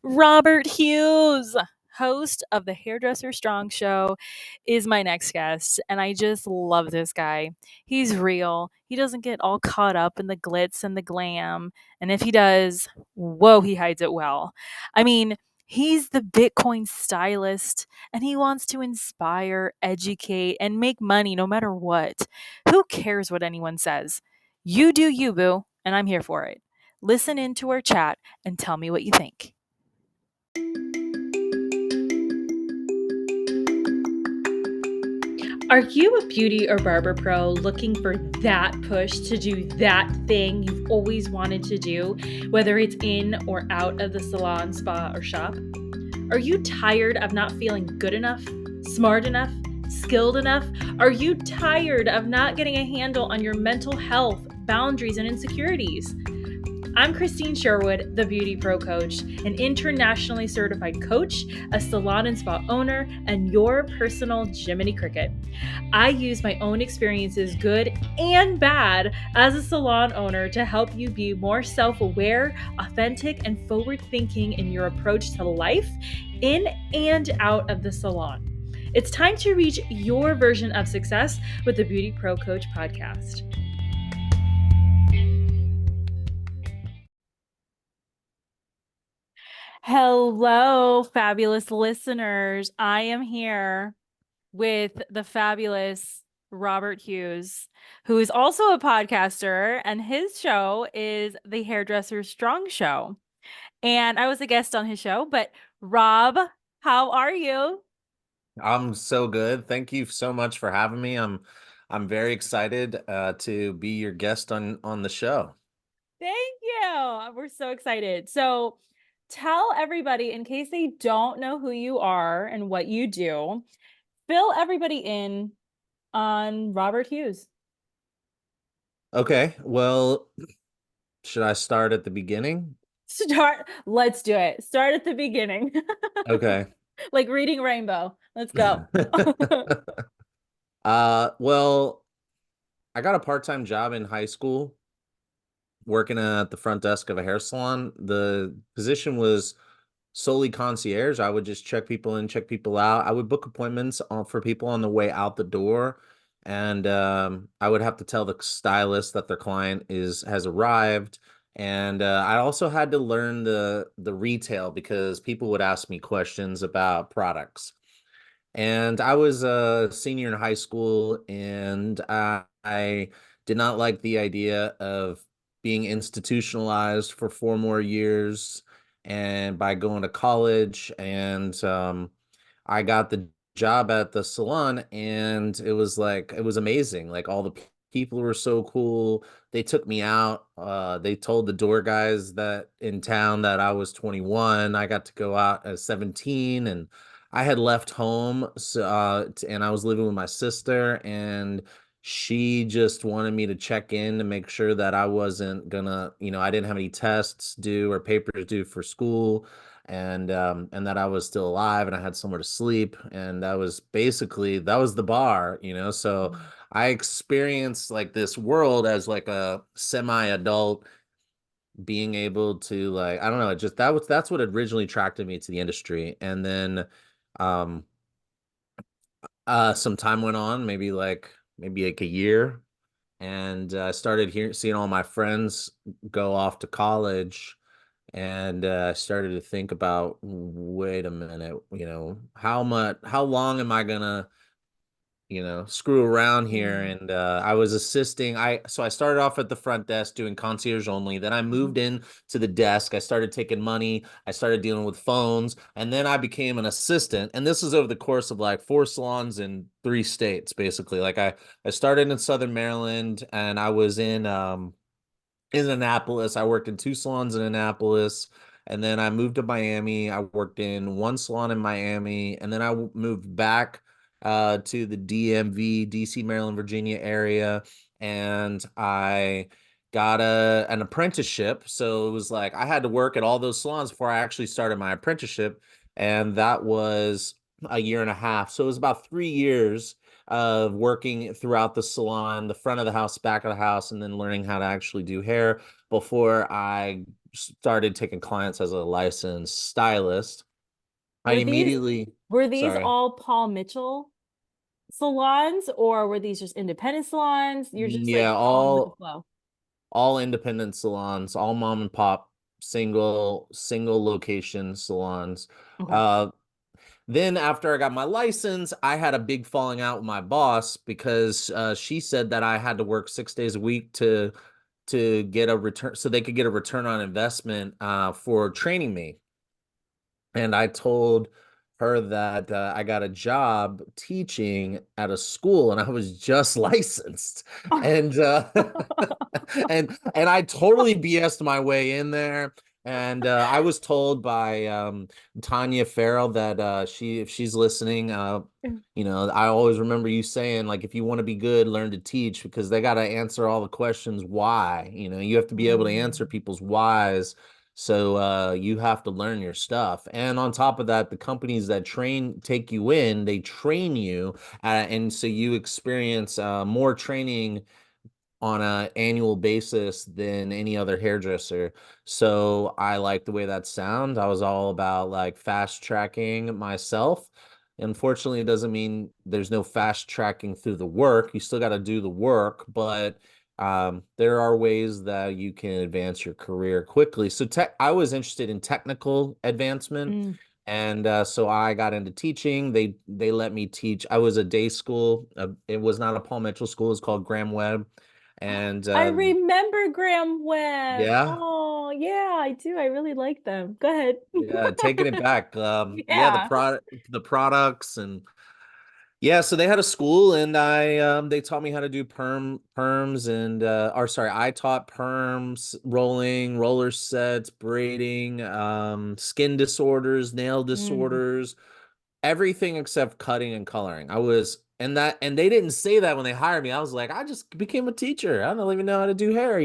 Robert Hughes, host of the Hairdresser Strong Show, is my next guest. And I just love this guy. He's real. He doesn't get all caught up in the glitz and the glam. And if he does, whoa, he hides it well. I mean, he's the Bitcoin stylist and he wants to inspire, educate, and make money no matter what. Who cares what anyone says? You do you, boo, and I'm here for it. Listen into our chat and tell me what you think. Are you a beauty or barber pro looking for that push to do that thing you've always wanted to do, whether it's in or out of the salon, spa, or shop? Are you tired of not feeling good enough, smart enough, skilled enough? Are you tired of not getting a handle on your mental health, boundaries, and insecurities? I'm Christine Sherwood, the BeautyPro coach, an internationally certified coach, a salon and spa owner, and your personal Jiminy Cricket. I use my own experiences, good and bad, as a salon owner to help you be more self-aware, authentic, and forward-thinking in your approach to life, in and out of the salon. It's time to reach your version of success with the BeautyPro Coach podcast. Hello, fabulous listeners. I am here with the fabulous Robert Hughes, who is also a podcaster, and his show is the Hairdresser Strong Show. And I was a guest on his show, but Rob, how are you? I'm so good. Thank you so much for having me. I'm very excited to be your guest on the show. Thank you. We're so excited. So tell everybody, in case they don't know who you are and what you do, fill everybody in on Robert Hughes. Okay, well, should I start at the beginning? Let's do it. Start at the beginning. Okay. Like reading Rainbow. Let's go. Well, I got a part-time job in high school working at the front desk of a hair salon. The position was solely concierge. I would just check people in, check people out. I would book appointments for people on the way out the door, and I would have to tell the stylist that their client has arrived. And I also had to learn the retail because people would ask me questions about products. And I was a senior in high school, and I did not like the idea of being institutionalized for 4 more years and by going to college. And I got the job at the salon, and it was amazing. Like all the people were so cool. They took me out. They told the door guys that in town that I was 21. I got to go out at 17, and I had left home, so, and I was living with my sister, and she just wanted me to check in to make sure that I wasn't gonna, I didn't have any tests due or papers due for school, and that I was still alive and I had somewhere to sleep, and that was the bar, So I experienced like this world as like a semi-adult, being able to, like, I don't know, it just that's what originally attracted me to the industry. And then um some time went on, maybe like a year, and I started seeing all my friends go off to college, and I started to think about, wait a minute, how long am I gonna screw around here. Mm, And I was assisting. I started off at the front desk doing concierge only. Then I mhm. moved in to the desk. I started taking money. I started dealing with phones, and then I became an assistant. And this is over the course of like 4 salons in 3 states, basically. Like I started in Southern Maryland, and I was in Annapolis. I worked in 2 salons in Annapolis. And then I moved to Miami. I worked in 1 salon in Miami. And then I moved back to the DMV, DC, Maryland, Virginia area. And I got an apprenticeship. So it was like I had to work at all those salons before I actually started my apprenticeship. And that was a year and a half. So it was about 3 years of working throughout the salon, the front of the house, back of the house, and then learning how to actually do hair before I started taking clients as a licensed stylist. I Were these immediately, were these sorry, all Paul Mitchell salons, or were these just independent salons? You're just like yeah, following with the flow. all independent salons, all mom and pop, single location salons. Okay. Uh, then after I got my license, I had a big falling out with my boss because she said that I had to work 6 days a week to get a return, so they could get a return on investment for training me. And I told her that I got a job teaching at a school and I was just licensed. And and I totally BS'd my way in there. And I was told by Tanya Farrell that if she's listening, I always remember you saying, like, if you want to be good, learn to teach, because they got to answer all the questions why. You have to be able to answer Mm, people's whys, so you have to learn your stuff. And on top of that, the companies that take you in, they train you, and so you experience more training on an annual basis than any other hairdresser. So I like the way that sound. I was all about like fast tracking myself. Unfortunately, it doesn't mean there's no fast tracking through the work. You still got to do the work, but there are ways that you can advance your career quickly. So I was interested in technical advancement. mm. And so I got into teaching. They let me teach. I was a day school. It was not a Paul Mitchell school. It's called Graham Webb. And I remember Graham Webb. yeah, Oh, yeah, I do. I really like them. Go ahead. yeah, taking it back. Yeah, Yeah. the products, and yeah, so they had a school, and they taught me how to do perms, and or sorry, I taught perms, rolling, roller sets, braiding, skin disorders, nail Mm. disorders, everything except cutting and coloring. And they didn't say that when they hired me. I was like, I just became a teacher. I don't even know how to do hair.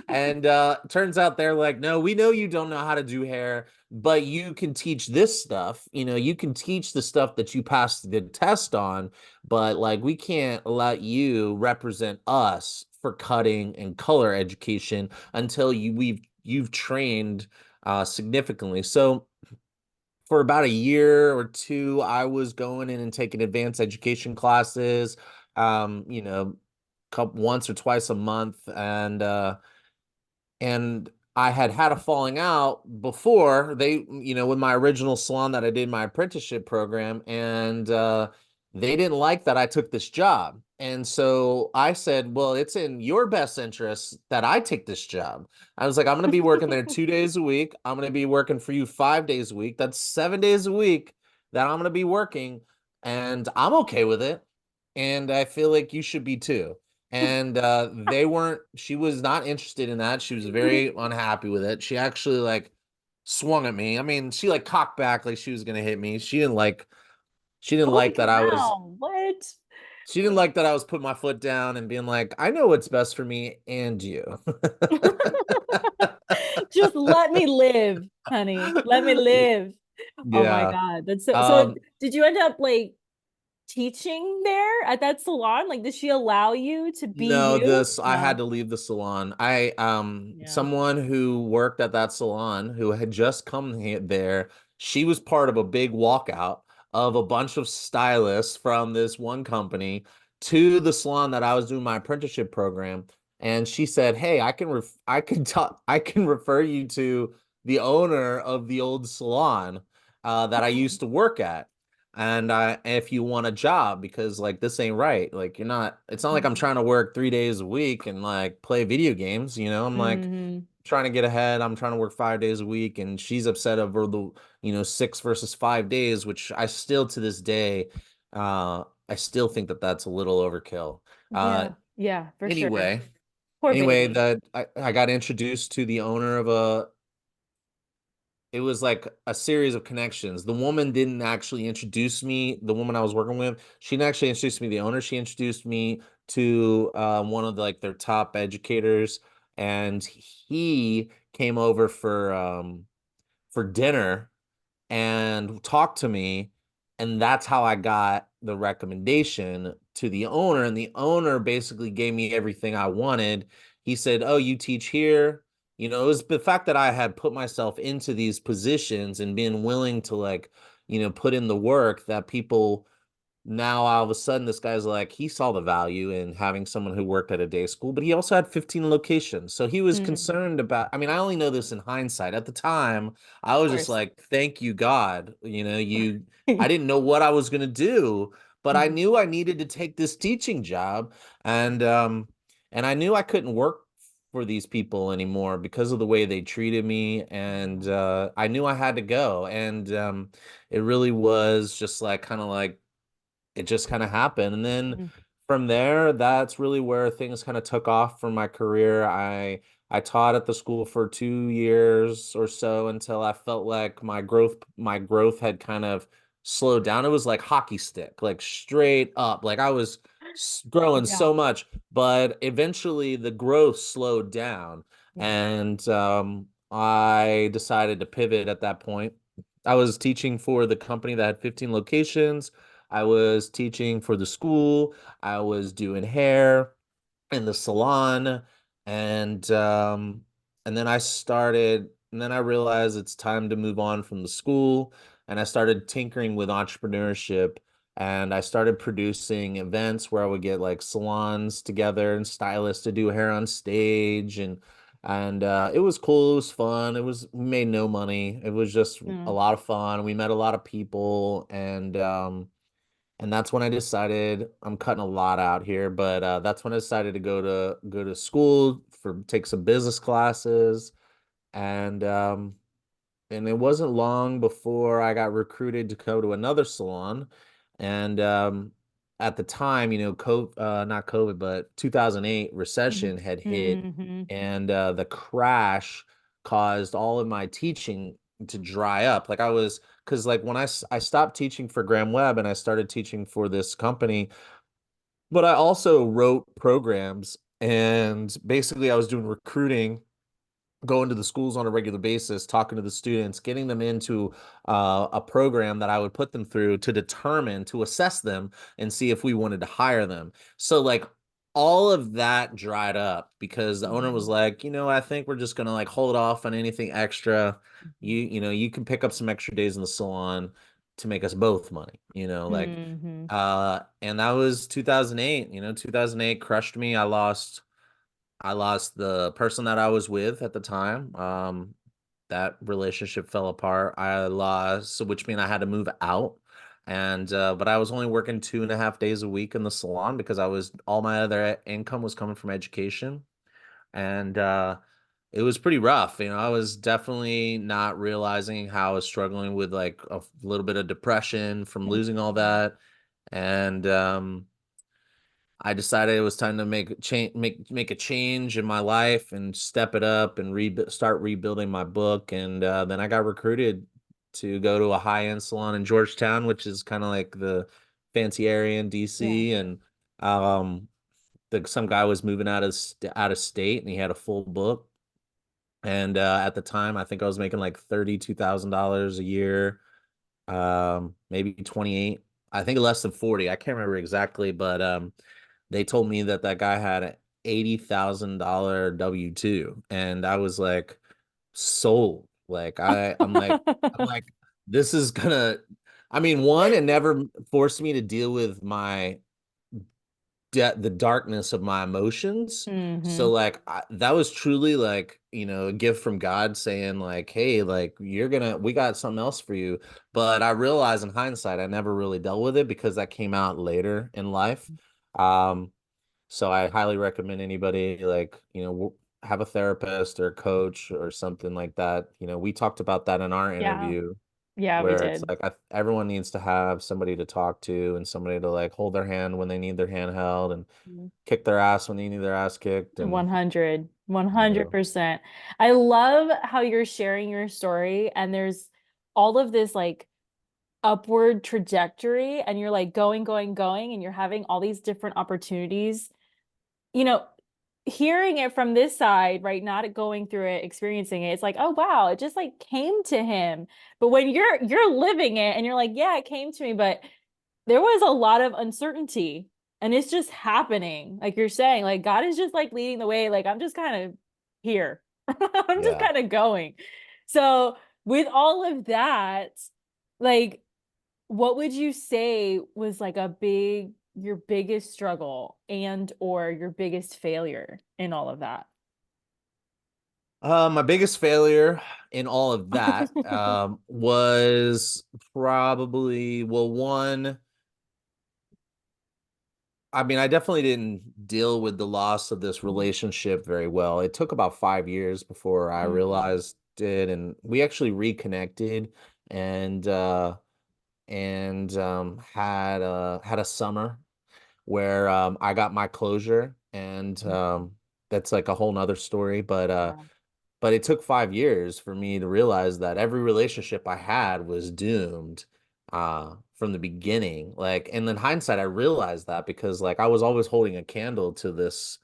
And turns out they're like, no, we know you don't know how to do hair, but you can teach this stuff. You can teach the stuff that you passed the test on, but like we can't let you represent us for cutting and color education until you've trained significantly. So for about a year or two, I was going in and taking advanced education classes, once or twice a month, and I had a falling out before with my original salon that I did my apprenticeship program, and they didn't like that I took this job. And so I said, well, it's in your best interest that I take this job. I was like, I'm going to be working there 2 days a week. I'm going to be working for you 5 days a week. That's 7 days a week that I'm going to be working, and I'm okay with it. And I feel like you should be too. And she was not interested in that. She was very unhappy with it. She actually like swung at me. I mean, she like cocked back like she was gonna hit me. She didn't Holy like that I was cow. What? she didn't like that I was putting my foot down and being like, I know what's best for me and you. Just let me live, honey. Let me live. Oh my Yeah. God. That's so Um, did you end up like teaching there at that salon? Like, did she allow you to be No, you? this I had No. to leave the salon. I Yeah. someone who worked at that salon who had just come there, she was part of a big walkout of a bunch of stylists from this one company to the salon that I was doing my apprenticeship program. And she said, "Hey, I can refer you to the owner of the old salon that I used to work at." And if you want a job, because like this ain't right, like it's not like I'm trying to work 3 days a week and like play video games. I'm like Mm-hmm. trying to get ahead. I'm trying to work 5 days a week, and she's upset over the 6 versus 5 days, which I still to this day, I still think that that's a little overkill. uh Yeah. Yeah, for sure. anyway Poor anyway baby. that I got introduced to the owner of a it was like a series of connections. The woman didn't actually introduce me. The woman I was working with, she didn't actually introduce me to the owner. She introduced me to one of like their top educators, and he came over for dinner and talked to me, and that's how I got the recommendation to the owner. And the owner basically gave me everything I wanted. He said, "Oh, you teach here. It was the fact that I had put myself into these positions and been willing to like, put in the work that people now all of a sudden this guy's like he saw the value in having someone who worked at a day school, but he also had 15 locations, so he was Mm, concerned about, I mean, I only know this in hindsight. At the time I of was just course. like, thank you God, I didn't know what I was going to do, but I Mhm, knew I needed to take this teaching job. And I knew I couldn't work for these people anymore because of the way they treated me, and I knew I had to go. And it really was just like kind of like it just kind of happened. And then mhm, from there, that's really where things kind of took off for my career. I taught at the school for 2 years or so until I felt like my growth had kind of slowed down. It was like hockey stick, like straight up. Like I was growing yeah. so much, but eventually the growth slowed down. Yeah. And I decided to pivot at that point. I was teaching for the company that had 15 locations. I was teaching for the school. I was doing hair in the salon, and and then I realized it's time to move on from the school, and I started tinkering with entrepreneurship, and I started producing events where I would get like salons together and stylists to do hair on stage. And it was cool, it was fun, we made no money, it was just a Mm, lot of fun, we met a lot of people. And that's when I decided, I'm cutting a lot out here, but that's when I decided to go to school for take some business classes. And it wasn't long before I got recruited to go to another salon. And at the time, not COVID, but 2008 recession mhm, had hit, mhm, and the crash caused all of my teaching to dry up. Like because like when I stopped teaching for Graham Webb and I started teaching for this company, but I also wrote programs, and basically I was doing recruiting, going to the schools on a regular basis, talking to the students, getting them into a program that I would put them through to assess them and see if we wanted to hire them. So like all of that dried up because the owner was mhm, like, I think we're just gonna like hold off on anything extra. mhm, You can pick up some extra days in the salon to make us both money, mhm. and that was 2008. 2008 crushed me. I lost the person that I was with at the time. That relationship fell apart. I lost, so which means I had to move out. And but I was only working 2.5 days a week in the salon because I was all my other income was coming from education. And it was pretty rough. I was definitely not realizing how I was struggling with like a little bit of depression from losing all that. And I decided it was time to make a change in my life and step it up and start rebuilding my book. And then I got recruited to go to a high-end salon in Georgetown, which is kind of like the fancy area in Yeah. DC. And um, some guy was moving out of state, and he had a full book. And at the time, I think I was making like $32,000 a year, maybe 28. I think less than 40. I can't remember exactly, but they told me that that guy had an $80,000 W-2, and I was like sold. Like I'm like this is gonna. I mean, one, it never forced me to deal with the darkness of my emotions. So Mhm, like that was truly like, a gift from God saying like, hey, like we got something else for you. But I realized in hindsight I never really dealt with it because that came out later in life. Um so I highly recommend anybody like, have a therapist or a coach or something like that. We talked about that in our yeah. interview, Yeah, we where it's did. like everyone needs to have somebody to talk to and somebody to like hold their hand when they need their hand held, and Mhm. kick their ass when they need their ass kicked. And 100, you know 100%. I love how you're sharing your story and there's all of this like upward trajectory and you're like going, going, going, and you're having all these different opportunities. You know, hearing it from this side, right? Not going through it, experiencing it, it's like, oh wow, it just like came to him. But when you're living it and you're like, yeah, it came to me, but there was a lot of uncertainty and it's just happening. Like you're saying, like God is just like leading the way. Like I'm just kind of here. I'm just Yeah. kind of going. So, with all of that, like, what would you say was like your biggest struggle and or your biggest failure in all of that? My biggest failure in all of that was probably, well, one, I mean, I definitely didn't deal with the loss of this relationship very well. It took about 5 years before I Mm, realized it, and we actually reconnected and had a summer where I got my closure, and that's like a whole nother story. yeah. But it took 5 years for me to realize that every relationship I had was doomed from the beginning. Like, and in hindsight, I realized that because like I was always holding a candle to this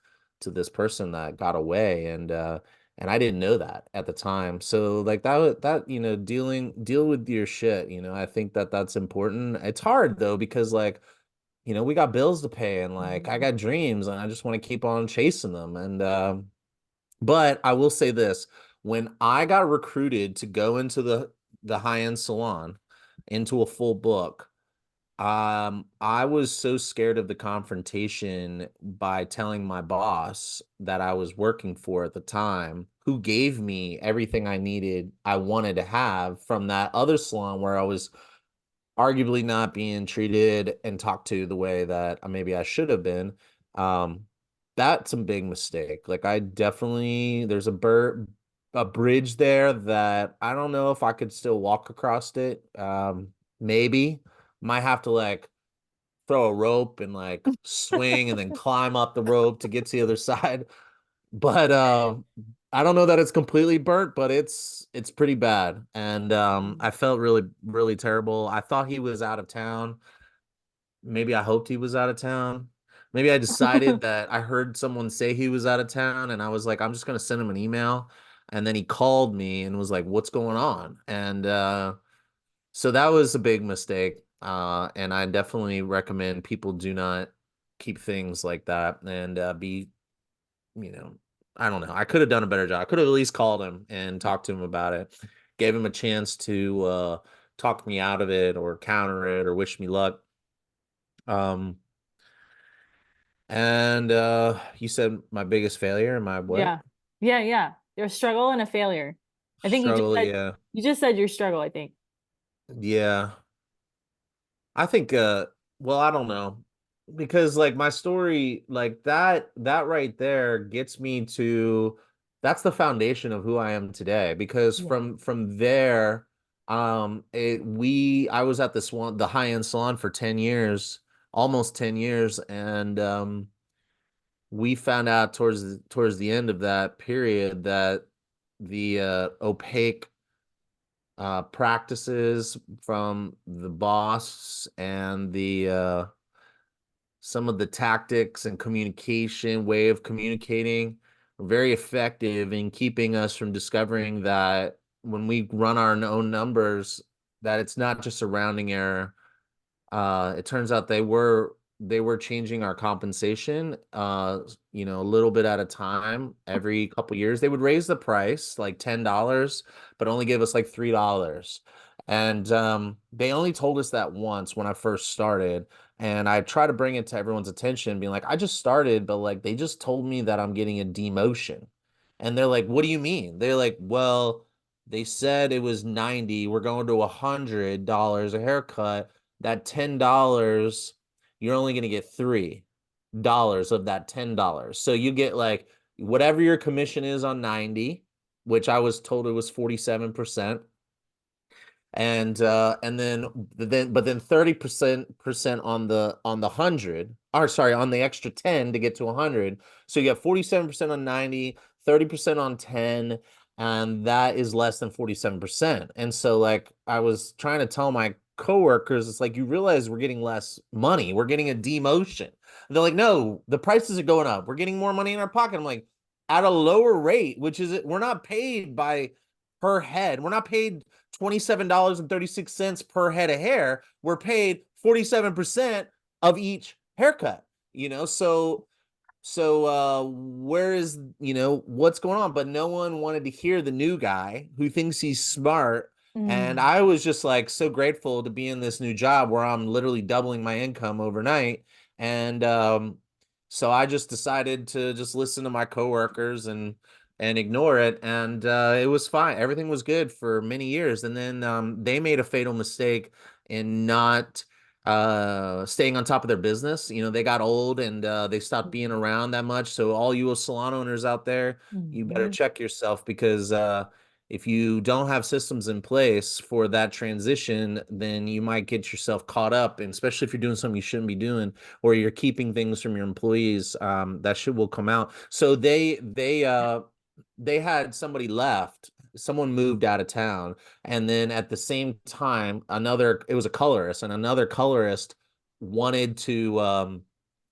person that got away, and I didn't know that at the time. So like that deal with your shit. I think that that's important. It's hard though because like we got bills to pay and like I Mhm. got dreams and I just want to keep on chasing them. And but I will say this, when I got recruited to go into the high-end salon into a full book, I was so scared of the confrontation by telling my boss that I was working for at the time, who gave me everything I wanted to have from that other salon where I was arguably not being treated and talked to the way that maybe I should have been. Um, that's a big mistake. Like I definitely there's a bridge there that I don't know if I could still walk across it. Maybe might have to like throw a rope and like swing and then climb up the rope to get to the other side. But I don't know that it's completely burnt, but it's pretty bad. And I felt really, really terrible. I thought he was out of town. Maybe I hoped he was out of town. Maybe I decided that I heard someone say he was out of town, and I was like, I'm just gonna send him an email. And then he called me and was like, "What's going on?" And so that was a big mistake. And I definitely recommend people do not keep things like that and be you know, I don't know. I could have done a better job. I could have at least called him and talked to him about it. Gave him a chance to talk me out of it or counter it or wish me luck. Um, and you said my biggest failure, my what? Yeah. Yeah, yeah. Your struggle and a failure. I think Struggle, yeah. you just said your struggle, I think. Yeah. I think well, I don't know. Because like my story like that right there gets me to that's the foundation of who I am today because Yeah. from there I was at the high-end salon for 10 years, almost 10 years, and we found out towards the end of that period that the opaque practices from the boss and the some of the tactics and communication way of communicating were very effective in keeping us from discovering that when we run our own numbers that it's not just a rounding error. It turns out they were changing our compensation, a little bit at a time. Every couple years, they would raise the price like $10, but only give us like $3. And they only told us that once when I first started. And I try to bring it to everyone's attention, being like, I just started, but like they just told me that I'm getting a demotion. And they're like, what do you mean? They're like, well, they said it was 90. We're going to $100 a haircut. That $10, you're only going to get $3 of that $10. So you get like whatever your commission is on 90, which I was told it was 47%, and then 30% on the 100, or sorry, on the extra 10 to get to 100. So you get 47% on 90, 30% on 10, and that is less than 47%. And so like I was trying to tell my coworkers, it's like, you realize we're getting less money, we're getting a demotion. And they're like, no, the prices are going up, we're getting more money in our pocket. I'm like, at a lower rate, which is we're not paid by per head, we're not paid $27.36 per head of hair. We're paid 47% of each haircut, so where is, what's going on? But no one wanted to hear the new guy who thinks he's smart. And Mm. I was just like so grateful to be in this new job where I'm literally doubling my income overnight. And so I just decided to just listen to my coworkers and ignore it. And it was fine. Everything was good for many years. And then they made a fatal mistake in not staying on top of their business. They got old and they stopped being around that much. So all you salon owners out there, you better Mhm. check yourself because if you don't have systems in place for that transition, then you might get yourself caught up, and especially if you're doing something you shouldn't be doing, or you're keeping things from your employees, that shit will come out. So they had somebody left, someone moved out of town, and then at the same time, it was a colorist, and another colorist wanted to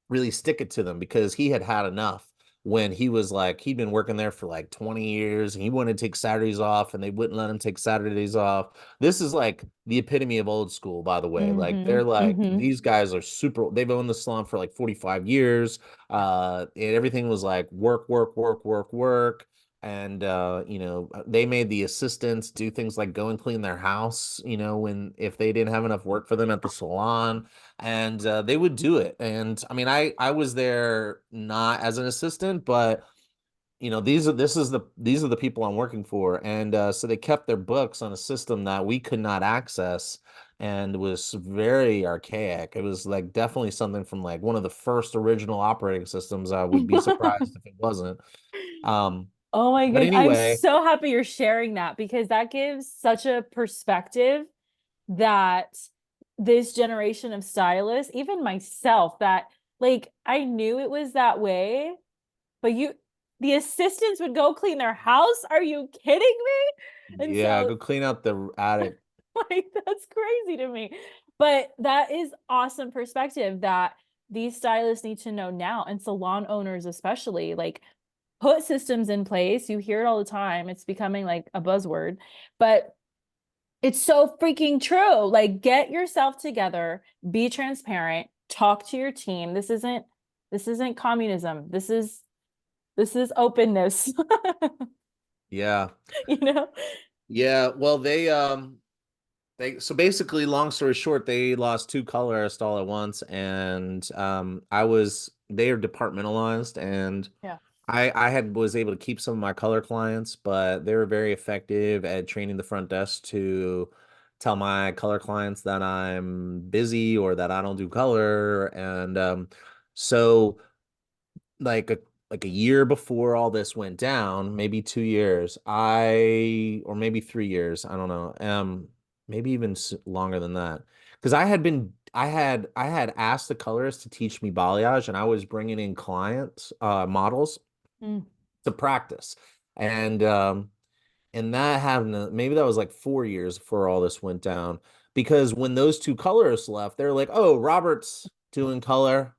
really stick it to them because he had had enough when he was like, he'd been working there for like 20 years and he wanted to take Saturdays off and they wouldn't let him take Saturdays off. This is like the epitome of old school, by the way. Like they're Mhm. like, Mhm. these guys are super, they've owned the salon for like 45 years. And everything was like work, work, work, work, work. And they made the assistants do things like go and clean their house, when if they didn't have enough work for them at the salon, and they would do it. And I mean, I was there not as an assistant, but these are the people I'm working for, and so they kept their books on a system that we could not access, and was very archaic. It was like definitely something from like one of the first original operating systems. I would be surprised if it wasn't. Um, Oh my but goodness. I'm anyway, so happy you're sharing that because that gives such a perspective that this generation of stylists, even myself, that like I knew it was that way, but the assistants would go clean their house. Are you kidding me? And yeah, so go clean out the attic. like that's crazy to me. But that is awesome perspective that these stylists need to know now, and salon owners especially, like put systems in place. You hear it all the time. It's becoming like a buzzword, but it's so freaking true. Like get yourself together, be transparent, talk to your team. This isn't communism. This is openness. Yeah. You know? Yeah, well, so basically, long story short, they lost two colorists all at once, and they are departmentalized, and Yeah. I had was able to keep some of my color clients, but they were very effective at training the front desk to tell my color clients that I'm busy or that I don't do color, and so like a year before all this went down, maybe 2 years, or maybe 3 years, I don't know, maybe even longer than that, because I had asked the colorist to teach me balayage, and I was bringing in clients, models Mm. to practice, and that happened. Maybe that was like 4 years before all this went down, because when those two colorists left, they're like, "Oh, Robert's doing color,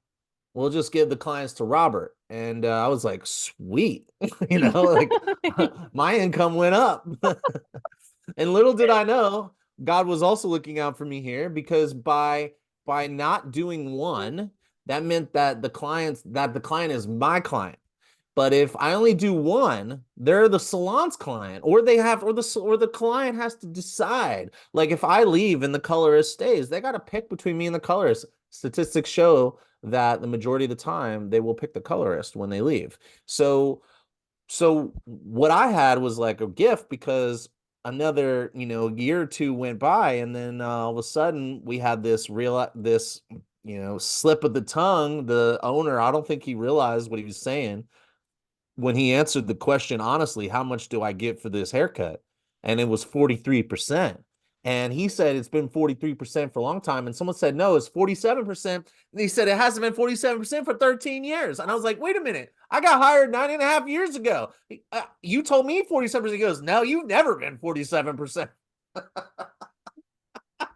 we'll just give the clients to Robert." And I was like, sweet, like my income went up. And little did I know, God was also looking out for me here, because by not doing one, that meant that the client is my client. But if I only do one, they're the salon's client, or the client has to decide. Like if I leave and the colorist stays, they got to pick between me and the colorist. Statistics show that the majority of the time they will pick the colorist when they leave. So what I had was like a gift, because another, year or two went by, and then all of a sudden we had this slip of the tongue. The owner, I don't think he realized what he was saying when he answered the question honestly, how much do I get for this haircut? And it was 43%. And he said it's been 43% for a long time. And someone said, no, it's 47%. And he said it hasn't been 47% for 13 years. And I was like, wait a minute. I got hired 9.5 years ago. You told me 47%. He goes, no, you've never been 47%.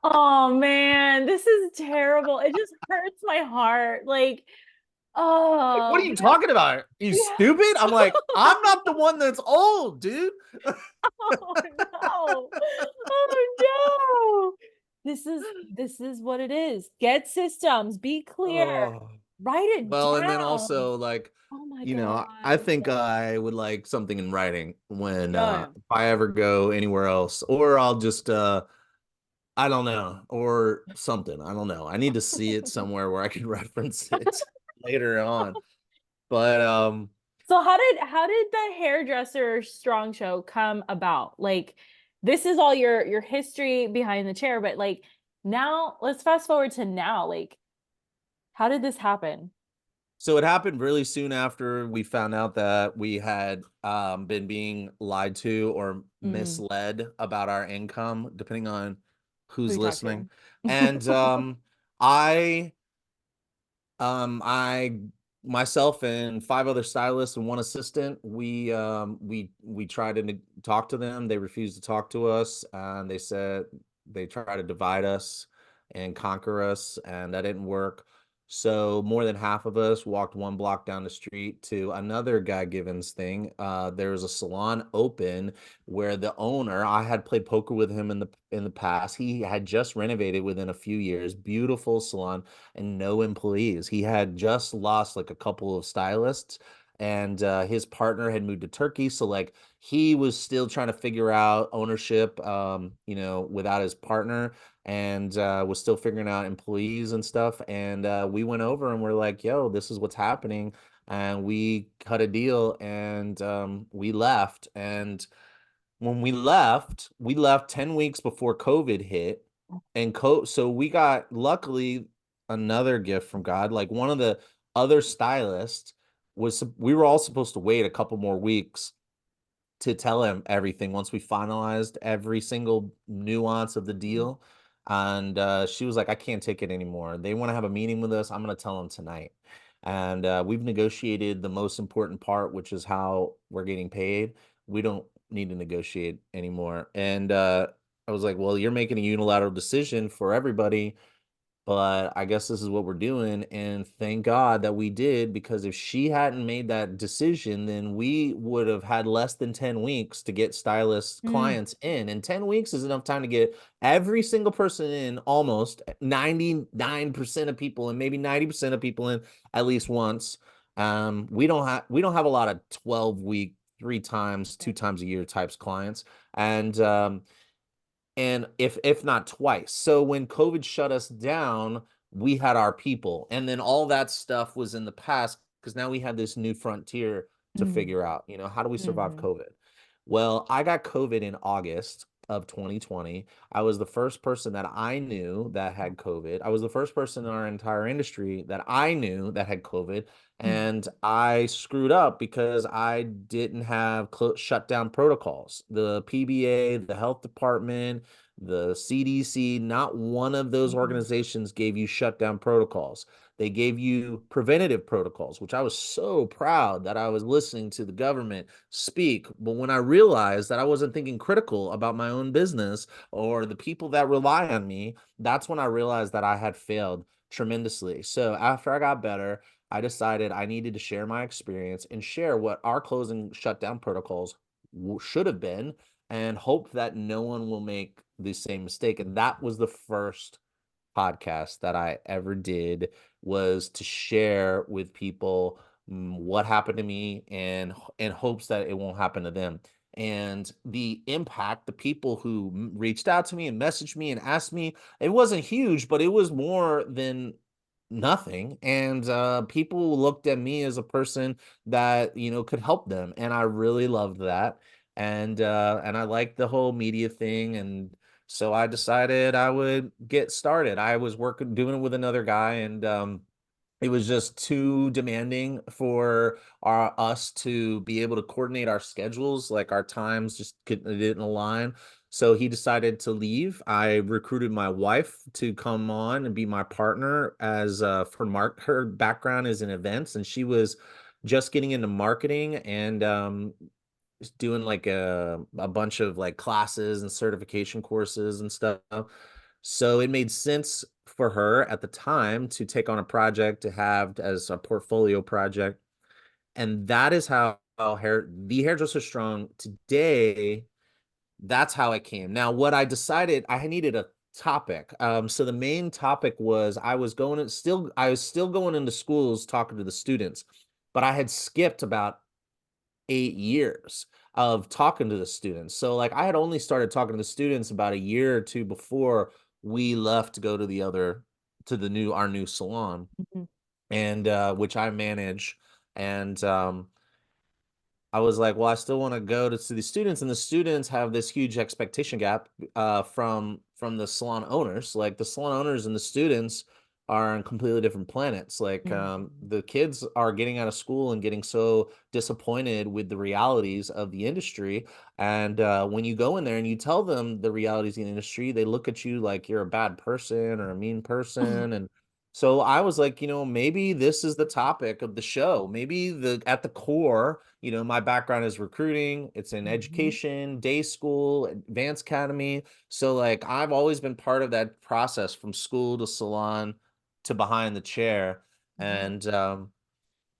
Oh man, this is terrible. It just hurts my heart. Like, Like, what are oh, you because talking about? Are you yeah. stupid? I'm like, I'm not the one that's old, dude. Oh no. Oh no. This is what it is. Get systems. Be clear. Oh. Write it Well, and then down. also like, Oh my you God. know, I think I would like something in writing when Done. if I ever go anywhere else, or I'll just I don't know, or something. I don't know. I need to see it somewhere where I can reference it later on. But So how did the hairdresser strong show come about? Like this is all your history behind the chair, but like now let's fast forward to now. Like how did this happen? so it happened really soon after we found out that we had been being lied to or Mm, misled about our income, depending on who who's you talk listening. to? And I I myself and five other stylists and one assistant, we tried to talk to them. They refused to talk to us, and they said they tried to divide us and conquer us, and that didn't work. So more than half of us walked one block down the street to another Guy Givens thing. There was a salon open where the owner, I had played poker with him in the past. He had just renovated within a few years, beautiful salon and no employees. He had just lost like a couple of stylists, and his partner had moved to Turkey. So like he was still trying to figure out ownership, without his partner, and was still figuring out employees and stuff. And we went over and we're like, "Yo, this is what's happening." And we cut a deal, and we left. And when we left 10 weeks before COVID hit. And so we got, luckily, another gift from God. Like one of the other stylists we were all supposed to wait a couple more weeks to tell him everything once we finalized every single nuance of the deal. And she was like, I can't take it anymore. They want to have a meeting with us. I'm going to tell them tonight. And we've negotiated the most important part, which is how we're getting paid. We don't need to negotiate anymore. And I was like, well, you're making a unilateral decision for everybody, but I guess this is what we're doing. And thank God that we did, because if she hadn't made that decision, then we would have had less than 10 weeks to get stylist Mm, clients in. And 10 weeks is enough time to get every single person in, almost 99% of people, and maybe 90% of people in at least once. We don't have a lot of 12-week, three times, two times a year types clients. And if not twice. So when COVID shut us down, we had our people, and then all that stuff was in the past, because now we had this new frontier to mm, figure out, how do we survive mhm, COVID? Well, I got COVID in August of 2020. I was the first person that I knew that had COVID. I was the first person in our entire industry that I knew that had COVID. mm, And I screwed up because I didn't have shutdown protocols. The PBA, the health department, the CDC, not one of those mhm, organizations gave you shutdown protocols. They gave you preventative protocols, which I was so proud that I was listening to the government speak. But when I realized that I wasn't thinking critical about my own business or the people that rely on me, that's when I realized that I had failed tremendously. So after I got better, I decided I needed to share my experience and share what our closing shutdown protocols should have been, and hope that no one will make the same mistake. And that was the first podcast that I ever did, was to share with people what happened to me, and in hopes that it won't happen to them. And the impact, the people who reached out to me and messaged me and asked me, it wasn't huge, but it was more than nothing. And people looked at me as a person that could help them, and I really loved that. And I liked the whole media thing, and so I decided I would get started. I was doing it with another guy, and it was just too demanding for us to be able to coordinate our schedules. Like our times just didn't align. So he decided to leave. I recruited my wife to come on and be my partner, as her background is in events, and she was just getting into marketing, and doing like a bunch of like classes and certification courses and stuff. So it made sense for her at the time to take on a project to have as a portfolio project. And that is how the Hairdresser Strong today, that's how it came. Now, what I decided, I needed a topic. So the main topic was I was still going into schools talking to the students, but I had skipped about 8 years of talking to the students. So like I had only started talking to the students about a year or two before we left to go to the new our new salon, Mhm. and which I manage. And I was like, well, I still want to go to see the students, and the students have this huge expectation gap from the salon owners. Like the salon owners and the students are on completely different planets. Like Mhm. the kids are getting out of school and getting so disappointed with the realities of the industry. And when you go in there and you tell them the realities of the industry, they look at you like you're a bad person or a mean person. And so I was like, maybe this is the topic of the show. Maybe the at the core, my background is recruiting, it's in Mhm. education, day school, advanced academy. So like I've always been part of that process from school to salon to behind the chair. Mhm. And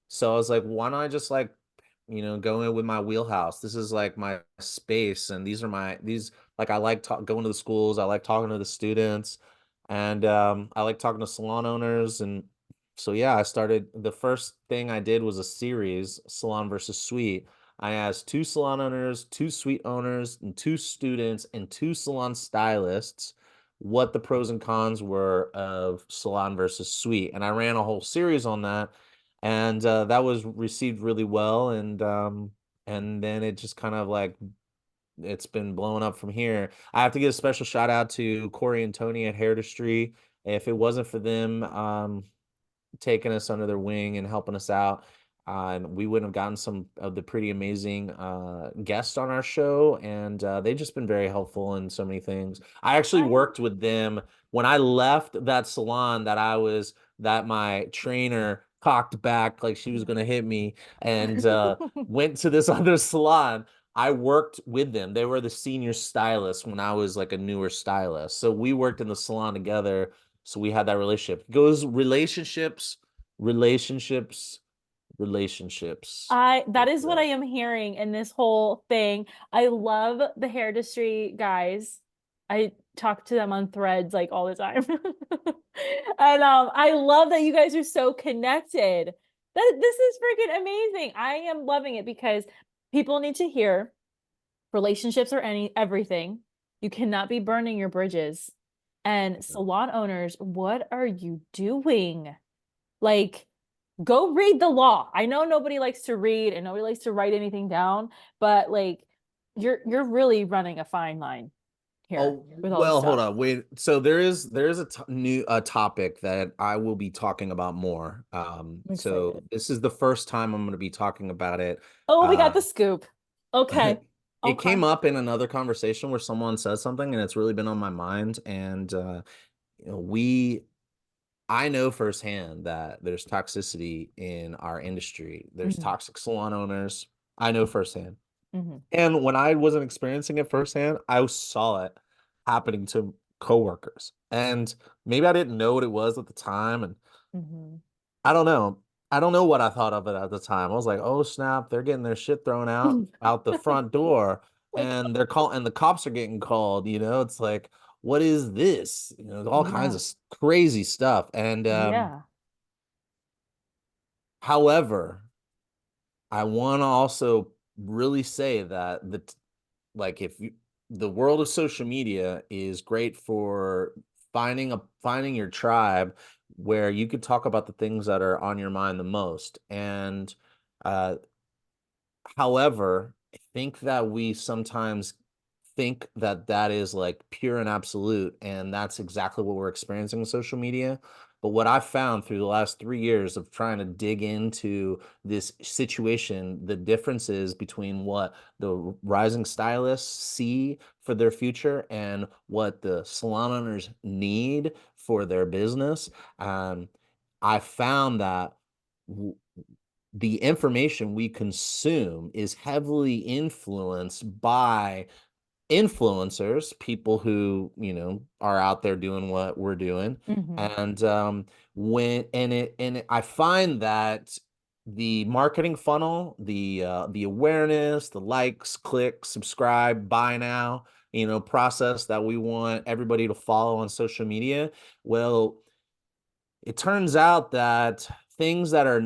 so I was like, why don't I just like, go in with my wheelhouse? This is like my space, and these like I like going to the schools. I like talking to the students, and I like talking to salon owners. And so yeah, I started. The first thing I did was a series, salon versus suite. I asked two salon owners, two suite owners, and two students, and two salon stylists what the pros and cons were of salon versus suite, and I ran a whole series on that, and that was received really well. And then it just kind of like it's been blowing up from here. I have to give a special shout out to Corey and Tony at Hairdresser. If it wasn't for them, taking us under their wing and helping us out. And we wouldn't have gotten some of the pretty amazing guests on our show, and they've just been very helpful in so many things. I actually I worked with them when I left that salon that my trainer cocked back like she was gonna hit me, and went to this other salon. I worked with them. They were the senior stylist when I was like a newer stylist. So we worked in the salon together, so we had that relationship. It goes relationships, relationships. I that That's is what I it. am hearing in this whole thing. I love the hair industry guys. I talk to them on threads like all the time. And I love that you guys are so connected. That this is freaking amazing. I am loving it because people need to hear relationships are everything. You cannot be burning your bridges. And salon owners, what are you doing? Like, go read the law. I know nobody likes to read and nobody likes to write anything down, but like you're really running a fine line here Oh, with all this well, hold stuff. on. Wait. So there is a new topic that I will be talking about more. I'm So excited. this is the first time I'm going to be talking about it. Oh, we Uh, got the scoop. Okay. it Okay. came up in another conversation where someone said something, and it's really been on my mind. And you know, we I know firsthand that there's toxicity in our industry. There's Hmm. toxic salon owners. I know firsthand. Hmm. And when I wasn't experiencing it firsthand, I saw it happening to coworkers. And maybe I didn't know what it was at the time. And Hmm. I don't know. I don't know what I thought of it at the time. I was like, oh snap, they're getting their shit thrown out the front door, Like, and and the cops are getting called. It's like, what is this? All kinds yeah. of crazy stuff. And Yeah. however, I want to also really say that like the world of social media is great for finding your tribe where you could talk about the things that are on your mind the most. And uh however, I think that we sometimes think that that is like pure and absolute, and that's exactly what we're experiencing in social media. But what I've found through the last 3 years of trying to dig into this situation, the differences between what the rising stylists see for their future and what the salon owners need for their business, um, I found that the information we consume is heavily influenced by influencers, people who, are out there doing what we're doing. Hmm. And I find that the marketing funnel, the awareness, the likes, clicks, subscribe, buy now, process that we want everybody to follow on social media. Well, it turns out that things that are a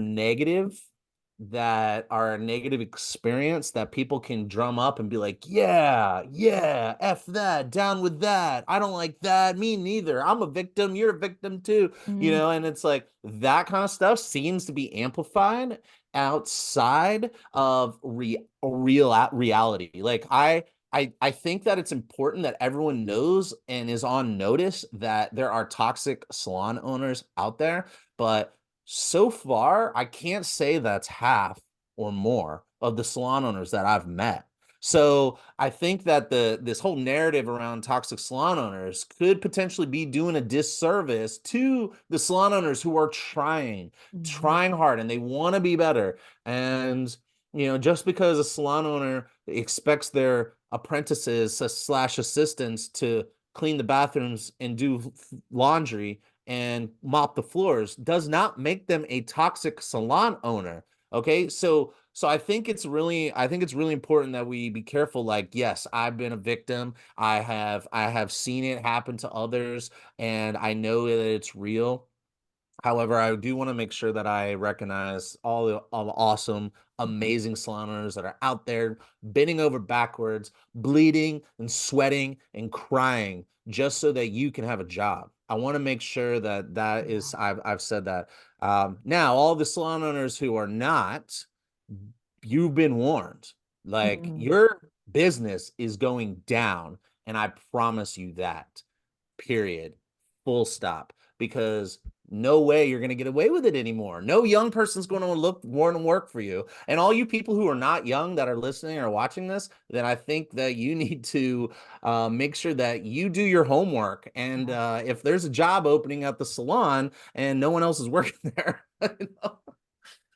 negative experience that people can drum up and be like, yeah, yeah, F that, down with that. I don't like that. Me neither. I'm a victim. You're a victim too. Mm, And it's like that kind of stuff seems to be amplified outside of reality. Like I think that it's important that everyone knows and is on notice that there are toxic salon owners out there, but so far, I can't say that's half or more of the salon owners that I've met. So I think that this whole narrative around toxic salon owners could potentially be doing a disservice to the salon owners who are mhm. trying hard, and they want to be better. And just because a salon owner expects their apprentices slash assistants to clean the bathrooms and do laundry and mop the floors does not make them a toxic salon owner. Okay, so I think it's really important that we be careful. Like, yes, I've been a victim. I have seen it happen to others, and I know that it's real. However, I do want to make sure that I recognize all the awesome, amazing salon owners that are out there bending over backwards, bleeding and sweating and crying just so that you can have a job. I want to make sure that that Yeah. is, I've said that. Now, all the salon owners who are not, you've been warned. Like, Mm. your business is going down, and I promise you that. Period. Full stop. Because no way you're going to get away with it anymore. No young person's going to want to work for you. And all you people who are not young that are listening or watching this, then I think that you need to make sure that you do your homework. And Yeah. if there's a job opening at the salon and no one else is working there,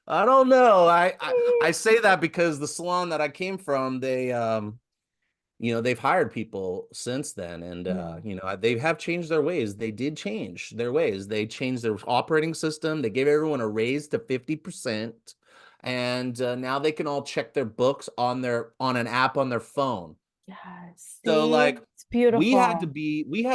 I don't know. I say that because the salon that I came from, they've hired people since then, and Yeah. they have changed their ways. They did change their ways. They changed their operating system. They gave everyone a raise to 50%, and now they can all check their books on an app on their phone. Yes. So, See? like, It's beautiful. we had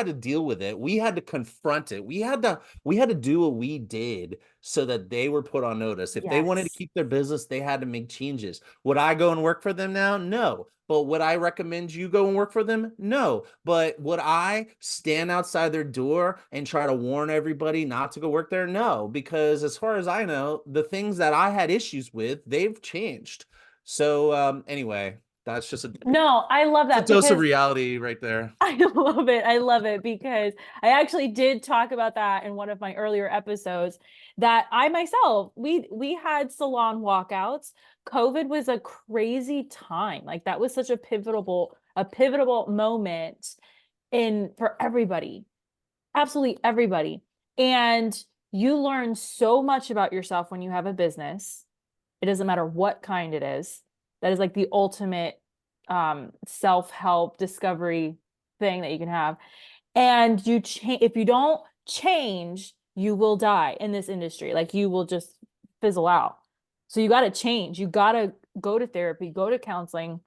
to deal with it. We had to confront it. We had to do what we did so that they were put on notice. If they wanted to Yes. keep their business, they had to make changes. Would I go and work for them now? No. But would I recommend you go and work for them? No. But would I stand outside their door and try to warn everybody not to go work there? No, because as far as I know, the things that I had issues with, they've changed. So, anyway, that's just a No, I love it's a that dose of because reality right there. I love it. I love it because I actually did talk about that in one of my earlier episodes that I myself we had salon walkouts. COVID was a crazy time. Like that was such a pivotal moment in for everybody. Absolutely everybody. And you learn so much about yourself when you have a business. It doesn't matter what kind it is. That is like the ultimate self-help discovery thing that you can have. And you change if you don't change, you will die in this industry. Like you will just fizzle out. So you got to change. You got to go to therapy, go to counseling,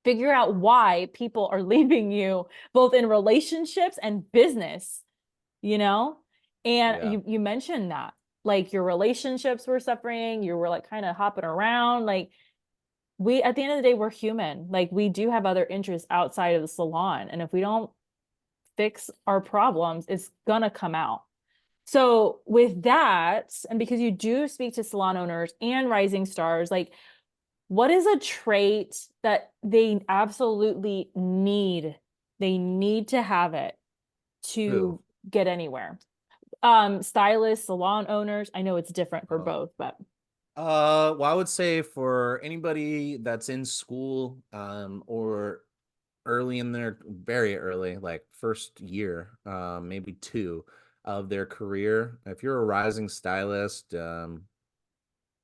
figure out why people are leaving you both in relationships and business, you know? And Yeah. you mentioned that like your relationships were suffering, you were like kind of hopping around like we at the end of the day we're human. Like we do have other interests outside of the salon and if we don't fix our problems, it's gonna come out. So with that, and because you do speak to salon owners and rising stars, like what is a trait that they absolutely need? They need to have it Who? to get anywhere. Stylists, salon owners. I know it's different for Oh. both, but Well, I would say for anybody that's in school, or early in their very early, like first year, maybe two of their career, if you're a rising stylist,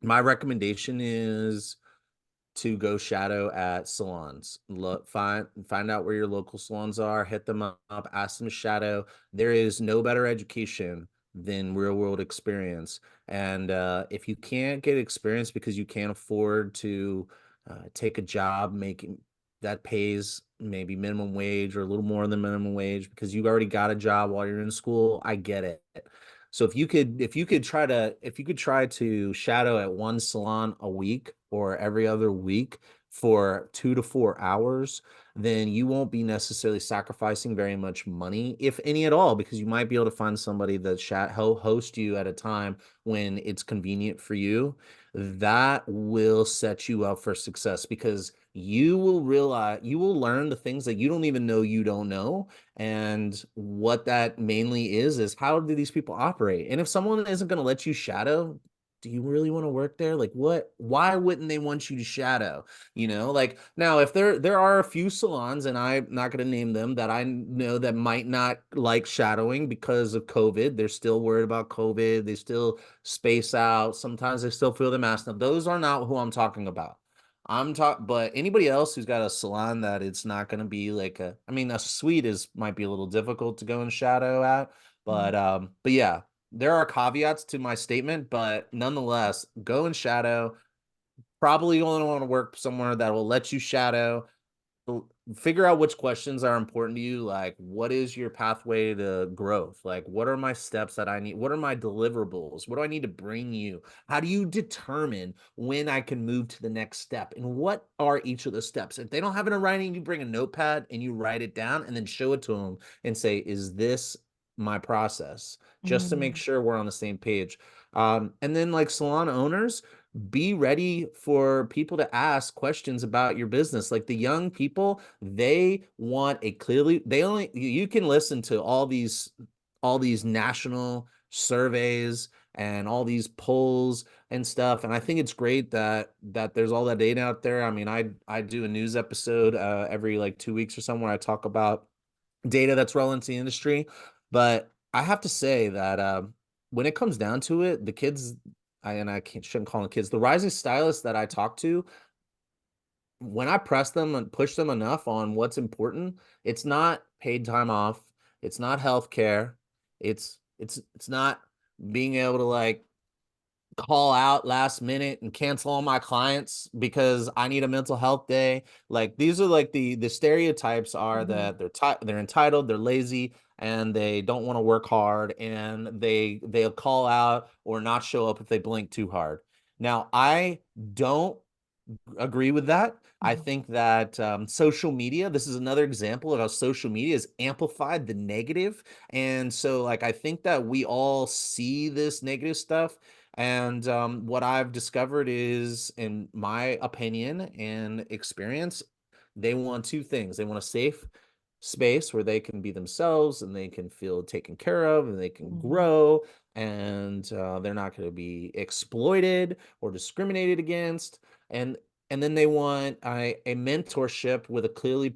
my recommendation is to go shadow at salons. Look, find out where your local salons are, hit them up, ask them to shadow. There is no better education than real world experience. And if you can't get experience because you can't afford to take a job making that pays maybe minimum wage or a little more than minimum wage because you already got a job while you're in school. I get it. So if you could try to shadow at one salon a week or every other week for 2 to 4 hours, then you won't be necessarily sacrificing very much money, if any at all, because you might be able to find somebody that host you at a time when it's convenient for you. That will set you up for success because you will learn the things that you don't even know you don't know. And what that mainly is how do these people operate? And if someone isn't going to let you shadow, do you really want to work there? Like why wouldn't they want you to shadow? Like now if there are a few salons, and I'm not going to name them, that I know that might not like shadowing because of COVID. They're still worried about COVID. They still space out. Sometimes they still feel the mask. Now, those are not who I'm talking about. But anybody else who's got a salon that it's not going to be like I mean, a suite might be a little difficult to go and shadow at, but yeah, there are caveats to my statement, but nonetheless, go and shadow. Probably only want to work somewhere that will let you shadow. Figure out which questions are important to you. Like, what is your pathway to growth? Like, what are my steps that I need? What are my deliverables? What do I need to bring you? How do you determine when I can move to the next step? And what are each of the steps? If they don't have it in writing, you bring a notepad and you write it down and then show it to them and say, is this my process? Just to make Mm. sure we're on the same page. And then, like, salon owners, be ready for people to ask questions about your business. Like the young people, they want a clearly, they only, you can listen to all these national surveys and all these polls and stuff. And I think it's great that there's all that data out there. I mean, I do a news episode every like 2 weeks or something where I talk about data that's relevant to the industry. But I have to say that when it comes down to it, the kids, and I shouldn't call them kids, the rising stylists that I talk to, when I press them and push them enough on what's important, it's not paid time off, it's not health care, it's not being able to like call out last minute and cancel all my clients because I need a mental health day. Like these are like the stereotypes are Mhm. that they're entitled, they're lazy, and they don't want to work hard, and they'll call out or not show up if they blink too hard. Now, I don't agree with that. I Mhm. think that social media, this is another example of how social media has amplified the negative. And so, like, I think that we all see this negative stuff. And what I've discovered is, in my opinion and experience, they want two things. They want a safe space where they can be themselves and they can feel taken care of and they can Mhm. grow, and they're not going to be exploited or discriminated against. And then they want a mentorship with a clearly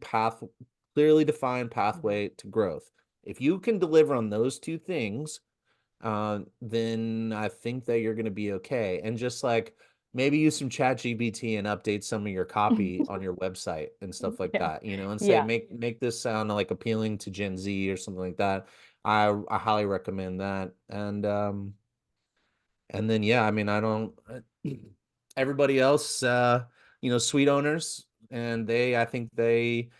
defined Mhm. pathway to growth. If you can deliver on those two things, then I think that you're going to be okay. And just like maybe use some chat GBT and update some of your copy on your website and stuff like Yeah. that, and say, Yeah. make this sound like appealing to Gen Z or something like that. I highly recommend that. And then, yeah, I mean, I don't, everybody else, suite owners, and I think the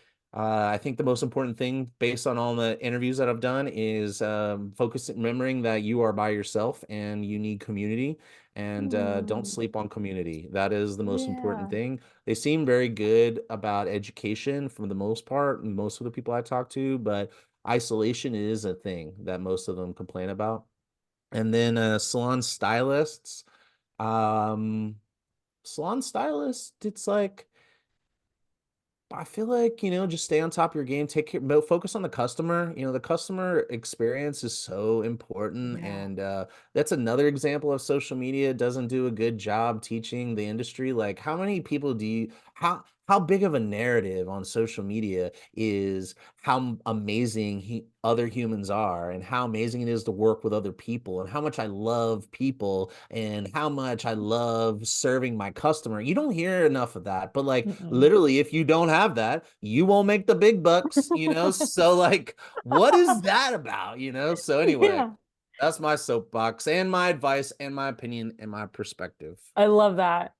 most important thing based on all the interviews that I've done is remembering that you are by yourself and you need community, and don't Mm. sleep on community. That is the most important Yeah. thing. They seem very good about education for the most part, most of the people I talk to, but isolation is a thing that most of them complain about. And then salon stylists. Um, Salon stylist, it's like I feel like, just stay on top of your game, take care, focus on the customer. The customer experience is so important. Yeah. And that's another example of social media doesn't do a good job teaching the industry. Like, how many people how big of a narrative on social media is how amazing other humans are, and how amazing it is to work with other people, and how much I love people, and how much I love serving my customer. You don't hear enough of that. But like Mm-mm. literally, if you don't have that, you won't make the big bucks. So like, what is that about? So anyway, Yeah. that's my soapbox and my advice and my opinion and my perspective. I love that.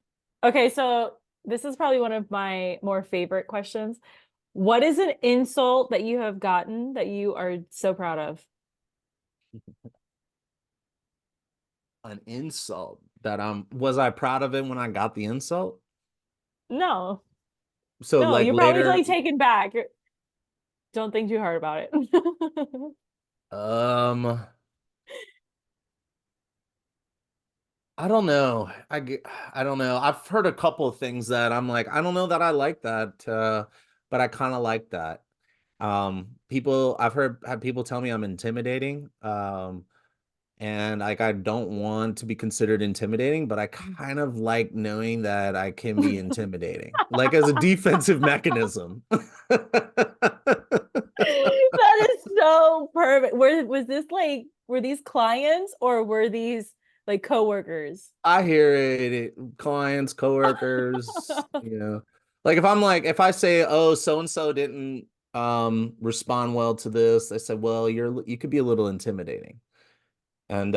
Okay, so This is probably one of my more favorite questions. What is an insult that you have gotten that you are so proud of? An insult that was I proud of it when I got the insult? No, So no, like you're probably later, like taken back. Don't think too hard about it. um, I don't know. I don't know. I've heard a couple of things that I'm like, I don't know that I like that, but I kind of like that. I've had people tell me I'm intimidating. And like I don't want to be considered intimidating, but I kind of like knowing that I can be intimidating, like as a defensive mechanism. That is so perfect. Was this like, were these clients or were these like coworkers? I hear clients, coworkers, Like if I say, "Oh, so and so didn't respond well to this," they said, "Well, you could be a little intimidating." And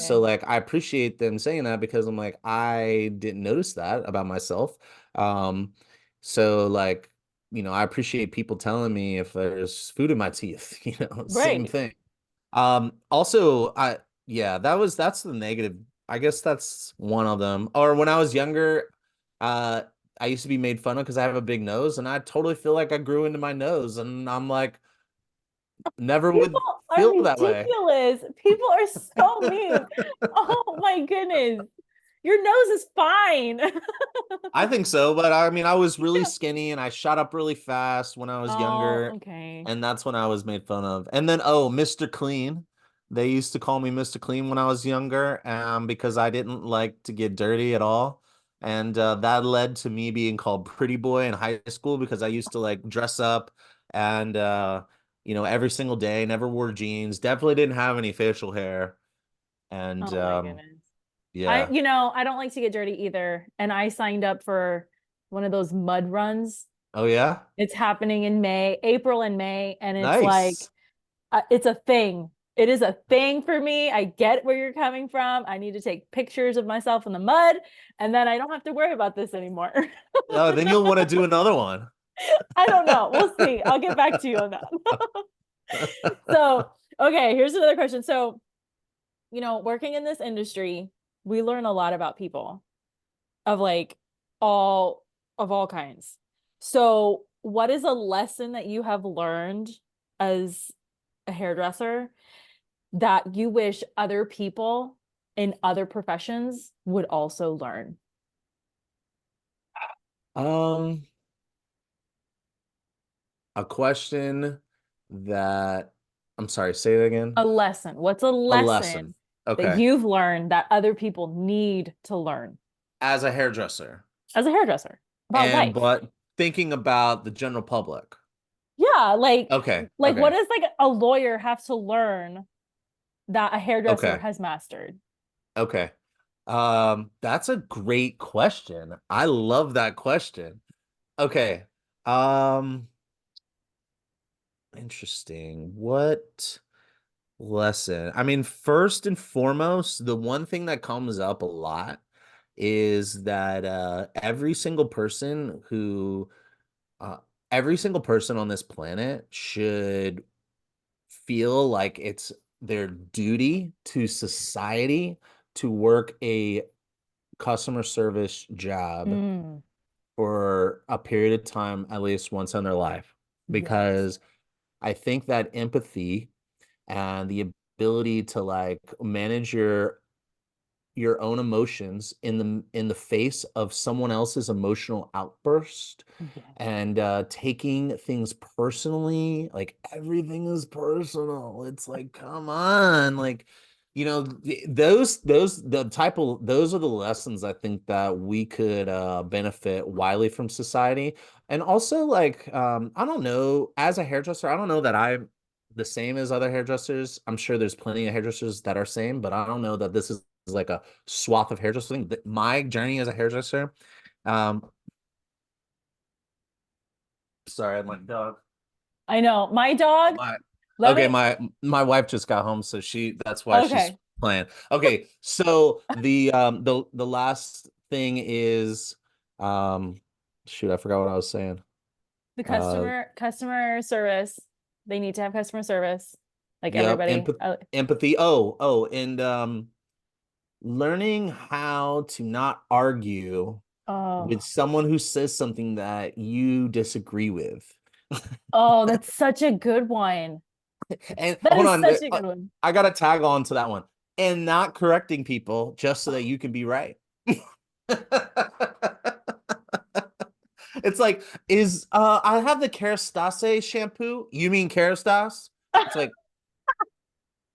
so Okay. like I appreciate them saying that because I'm like I didn't notice that about myself. Um so like I appreciate people telling me if there's food in my teeth, same Right. thing. Also I yeah, that's the negative. I guess that's one of them. Or when I was younger, uh I used to be made fun of because I have a big nose and I totally feel like I grew into my nose and I'm like never People would are feel that way. ridiculous. People are so mean. Oh my goodness. Your nose is fine. I think so, but I mean, I was really skinny and I shot up really fast when I was Oh, younger, okay. and that's when I was made fun of. And then, oh, Mr. Clean. They used to call me Mr. Clean when I was younger, because I didn't like to get dirty at all. And that led to me being called Pretty Boy in high school because I used to like dress up and every single day, never wore jeans, definitely didn't have any facial hair. And Oh my goodness. yeah. I don't like to get dirty either. And I signed up for one of those mud runs. Oh yeah. It's happening in May, April and May, and it's like Nice. it's a thing. It is a thing for me. I get where you're coming from. I need to take pictures of myself in the mud, and then I don't have to worry about this anymore. Oh, then you'll want to do another one. I don't know. We'll see. I'll get back to you on that. So, okay, here's another question. So, working in this industry, we learn a lot about people of like all all kinds. So, what is a lesson that you have learned as a hairdresser that you wish other people in other professions would also learn? Um, a question that I'm sorry, say it again. A lesson. What's a A lesson. lesson that Okay. you've learned that other people need to learn As a hairdresser as a hairdresser about and life? but thinking about the general public. Yeah, Okay. like what Okay. does like a lawyer have to learn that a hairdresser Okay. has mastered? Okay. That's a great question. I love that question. Okay. Um, Interesting. What lesson? I mean, first and foremost, the one thing that comes up a lot is that uh, every single person on this planet should feel like it's their duty to society to work a customer service job Mm, for a period of time, at least once in their life, yes. because I think that empathy and the ability to like manage your own emotions in the face of someone else's emotional outburst Yes. and taking things personally, like everything is personal. It's like, come on, like those are the lessons I think that we could benefit widely from society. And also like I don't know, as a hairdresser, I don't know that I'm the same as other hairdressers. I'm sure there's plenty of hairdressers that are same, but I don't know that this is like a swath of hairdressing. My journey as a hairdresser, um, sorry, my dog. I know. My dog, My let okay, me my wife just got home, so that's why she's okay. playing. Okay, so the last thing is Um, shoot, I forgot what I was saying. The Uh, customer service. They need to have customer service. Like yep, everybody. empathy. Oh, and learning how to not argue with Oh, someone who says something that you disagree with. oh, that's such a good one. And That hold is on, such a good one. I got to tag on to that one. And not correcting people just so that you can be right. It's like, is I have the Kerastase shampoo. You mean Kerastase? It's like,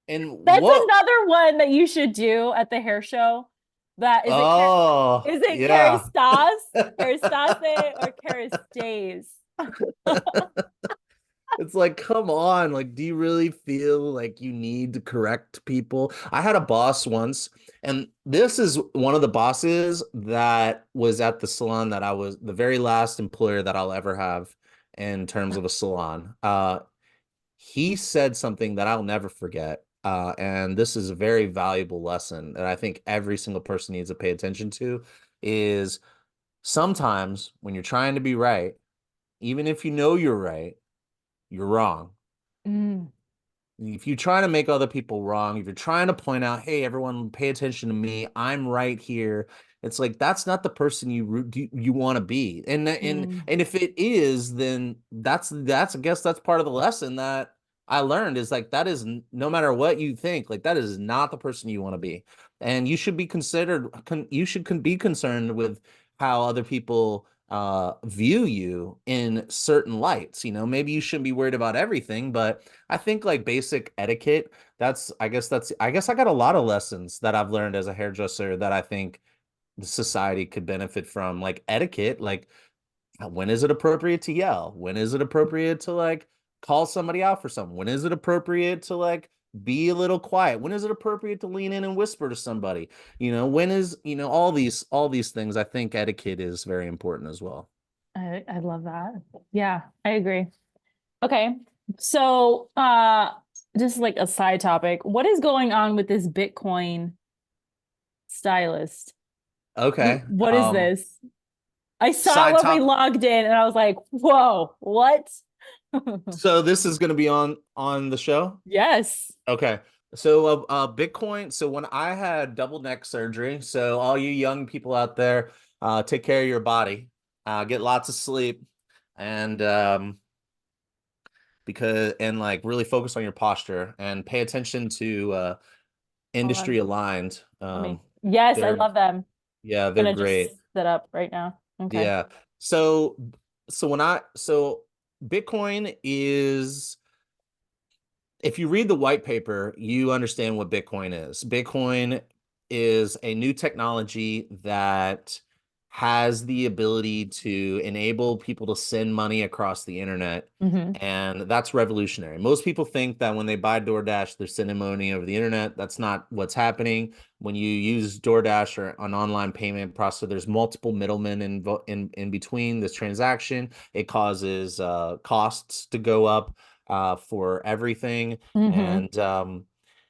and That's what? another one that you should do at the hair show. That Oh, is it yeah. Kerastase, Kerastase, or Kerastase? It's like, come on. Like, do you really feel like you need to correct people? I had a boss once, and this is one of the bosses that was at the salon that I was the very last employer that I'll ever have in terms of a salon. He said something that I'll never forget. And this is a very valuable lesson that I think every single person needs to pay attention to is sometimes when you're trying to be right, even if you know you're right, you're wrong. Mm, If you're trying to make other people wrong, if you're trying to point out, hey, everyone, pay attention to me, I'm right here. It's like that's not the person you want to be. mm, And if it is, then that's I guess that's part of the lesson that I learned is like that is no matter what you think, like that is not the person you want to be. And you should be you should be concerned with how other people view you in certain lights. You know, maybe you shouldn't be worried about everything, but I think like basic etiquette, I guess I got a lot of lessons that I've learned as a hairdresser that I think the society could benefit from. Like etiquette, like when is it appropriate to yell? When is it appropriate to like call somebody out for something? When is it appropriate to like be a little quiet? When is it appropriate to lean in and whisper to somebody? You know, when is, you know, all these things, I think etiquette is very important as well. I love that. Yeah, I agree. Okay. So, just like a side topic, what is going on with this Bitcoin stylist? Okay. What is this? I saw it Side when we top. logged in and I was like, whoa, what? So this is going to be on the show? Yes. Okay. So Bitcoin, so when I had double neck surgery, so all you young people out there, take care of your body. Get lots of sleep and because and like really focus on your posture and pay attention to Hold on. industry aligned. Let me. Yes, I They're love them. yeah, they're Gonna just great. sit up right now. Okay. Yeah. So so Bitcoin is if you read the white paper, you understand what Bitcoin is. Bitcoin is a new technology that has the ability to enable people to send money across the internet. Hmm. And that's revolutionary. Most people think that when they buy DoorDash, they're sending money over the internet. That's not what's happening. When you use DoorDash or an online payment processor, there's multiple middlemen in between this transaction. It causes costs to go up for everything. Hmm.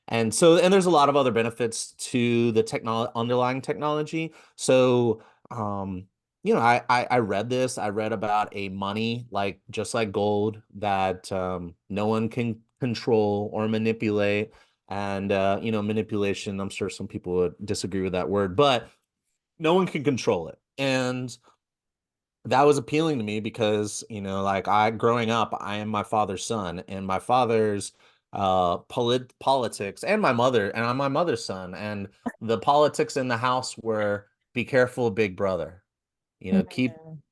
And there's a lot of other benefits to the underlying technology. So you know, I read this. I read about a money like just like gold that no one can control or manipulate. And you know, manipulation, I'm sure some people would disagree with that word, but no one can control it. And that was appealing to me because you know like I growing up I am my father's son and my father's politics and I'm my mother's son and the politics in the house were be careful big brother, you know,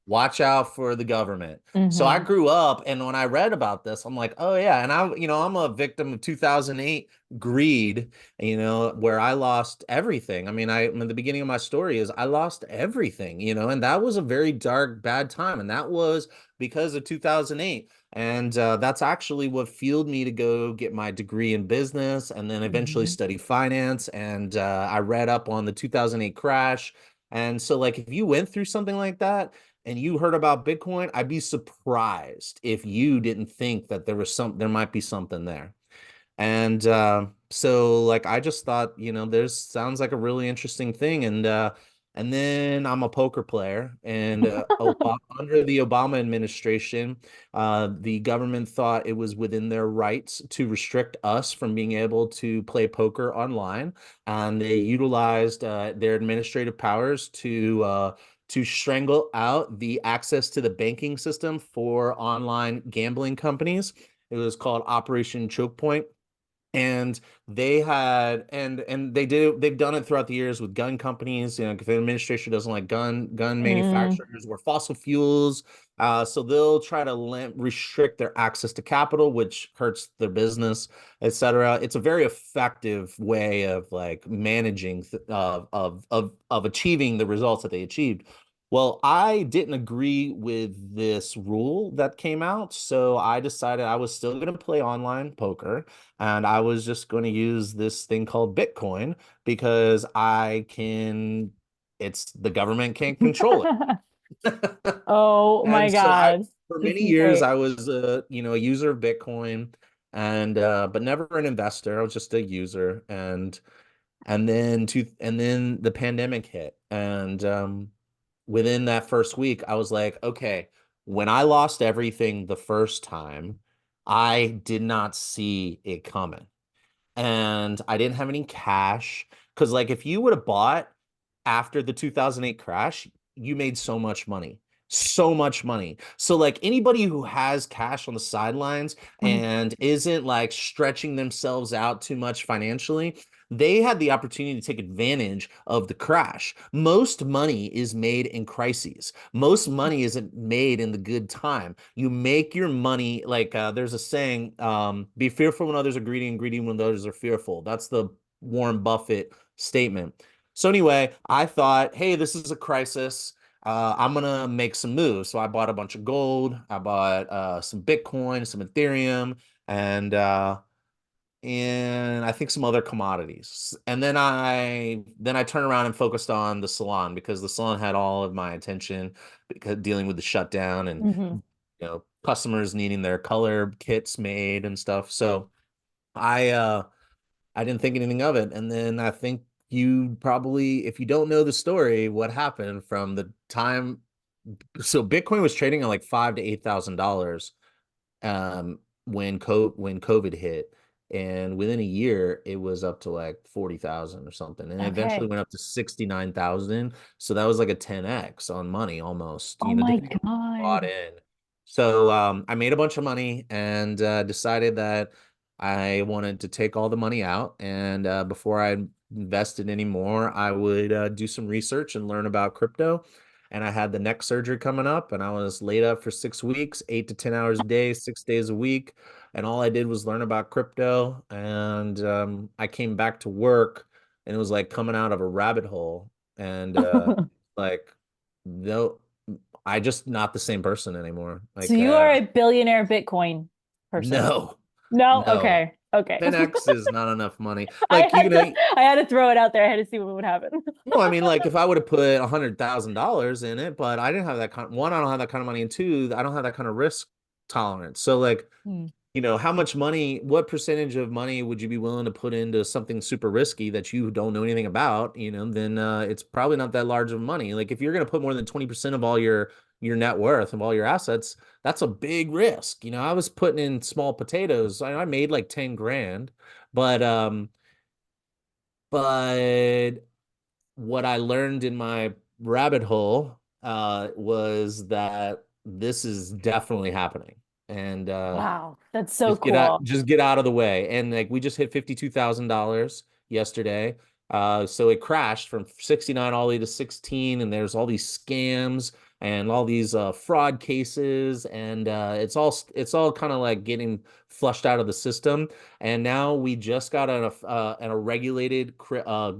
watch out for the government. So I Hmm. grew up, and when I read about this, I'm like, oh yeah. And I, you know, I'm a victim of 2008 greed, you know, where I lost everything. I mean, in the beginning of my story is I lost everything, you know, and that was a very dark, bad time. And that was because of 2008. And that's actually what fueled me to go get my degree in business and then eventually Hmm. study finance. And I read up on the 2008 crash. And so, like, if you went through something like that and you heard about Bitcoin, I'd be surprised if you didn't think that there might be something there. And so, like, I just thought, you know, there's sounds like a really interesting thing. And And then I'm a poker player. And under the Obama administration, the government thought it was within their rights to restrict us from being able to play poker online. And they utilized their administrative powers to strangle out the access to the banking system for online gambling companies. It was called Operation Choke Point, and they've done it throughout the years with gun companies. You know, if the administration doesn't like gun Mm. manufacturers or fossil fuels, so they'll try to restrict their access to capital, which hurts their business, etc. It's a very effective way of like managing of achieving the results that they achieved. Well, I didn't agree with this rule that came out, so I decided I was still going to play online poker, and I was just going to use this thing called Bitcoin because it's the government can't control it. Oh my And so God. for This many is years, great. I was a user of Bitcoin, and but never an investor. I was just a user. And then the pandemic hit. And within that first week, I was like, okay, when I lost everything the first time, I did not see it coming, and I didn't have any cash. Because, like, if you would have bought after the 2008 crash, you made so much money. So much money. So, like, anybody who has cash on the sidelines and isn't like stretching themselves out too much financially, they had the opportunity to take advantage of the crash. Most money is made in crises. Most money isn't made in the good time. You make your money like there's a saying, be fearful when others are greedy and greedy when others are fearful. That's the Warren Buffett statement. So anyway, I thought, hey, this is a crisis. I'm gonna make some moves. So I bought a bunch of gold. I bought some Bitcoin, some Ethereum, and and I think some other commodities. And then I turned around and focused on the salon because the salon had all of my attention because dealing with the shutdown and Mhm. customers needing their color kits made and stuff. So I didn't think anything of it. And then I think you probably, if you don't know the story, what happened from the time, so Bitcoin was trading at like $5,000 to $8,000 when COVID hit. And within a year, it was up to like 40,000 or something. And it eventually Okay. went up to 69,000. So that was like a 10x on money almost, Oh my depending on what you bought God. in. So I made a bunch of money and decided that I wanted to take all the money out. And before I invested anymore, I would do some research and learn about crypto. And I had the neck surgery coming up, and I was laid up for 6 weeks, 8 to 10 hours a day, 6 days a week. And all I did was learn about crypto. And I came back to work, and it was like coming out of a rabbit hole. And like, no, I just not the same person anymore. So Like, you are a billionaire Bitcoin person. no, No? no. Okay. Okay. 10x is not enough money. Like, you know, I had to throw it out there. I had to see what would happen. no, I mean, like if I would have put $100,000 in it, but I didn't have that kind. One, I don't have that kind of money, and two, I don't have that kind of risk tolerance. So, like, Hmm. how much money, what percentage of money would you be willing to put into something super risky that you don't know anything about? Then it's probably not that large of money. Like if you're going to put more than 20% of all your net worth of all your assets, that's a big risk. I was putting in small potatoes. I made like 10 grand, but but what I learned in my rabbit hole was that this is definitely happening. And Wow. That's so cool. just get out of the way. And like we just hit $52,000 yesterday. So it crashed from 69 all the way to 16, and there's all these scams and all these fraud cases, and it's all kind of like getting flushed out of the system. And now we just got a regulated a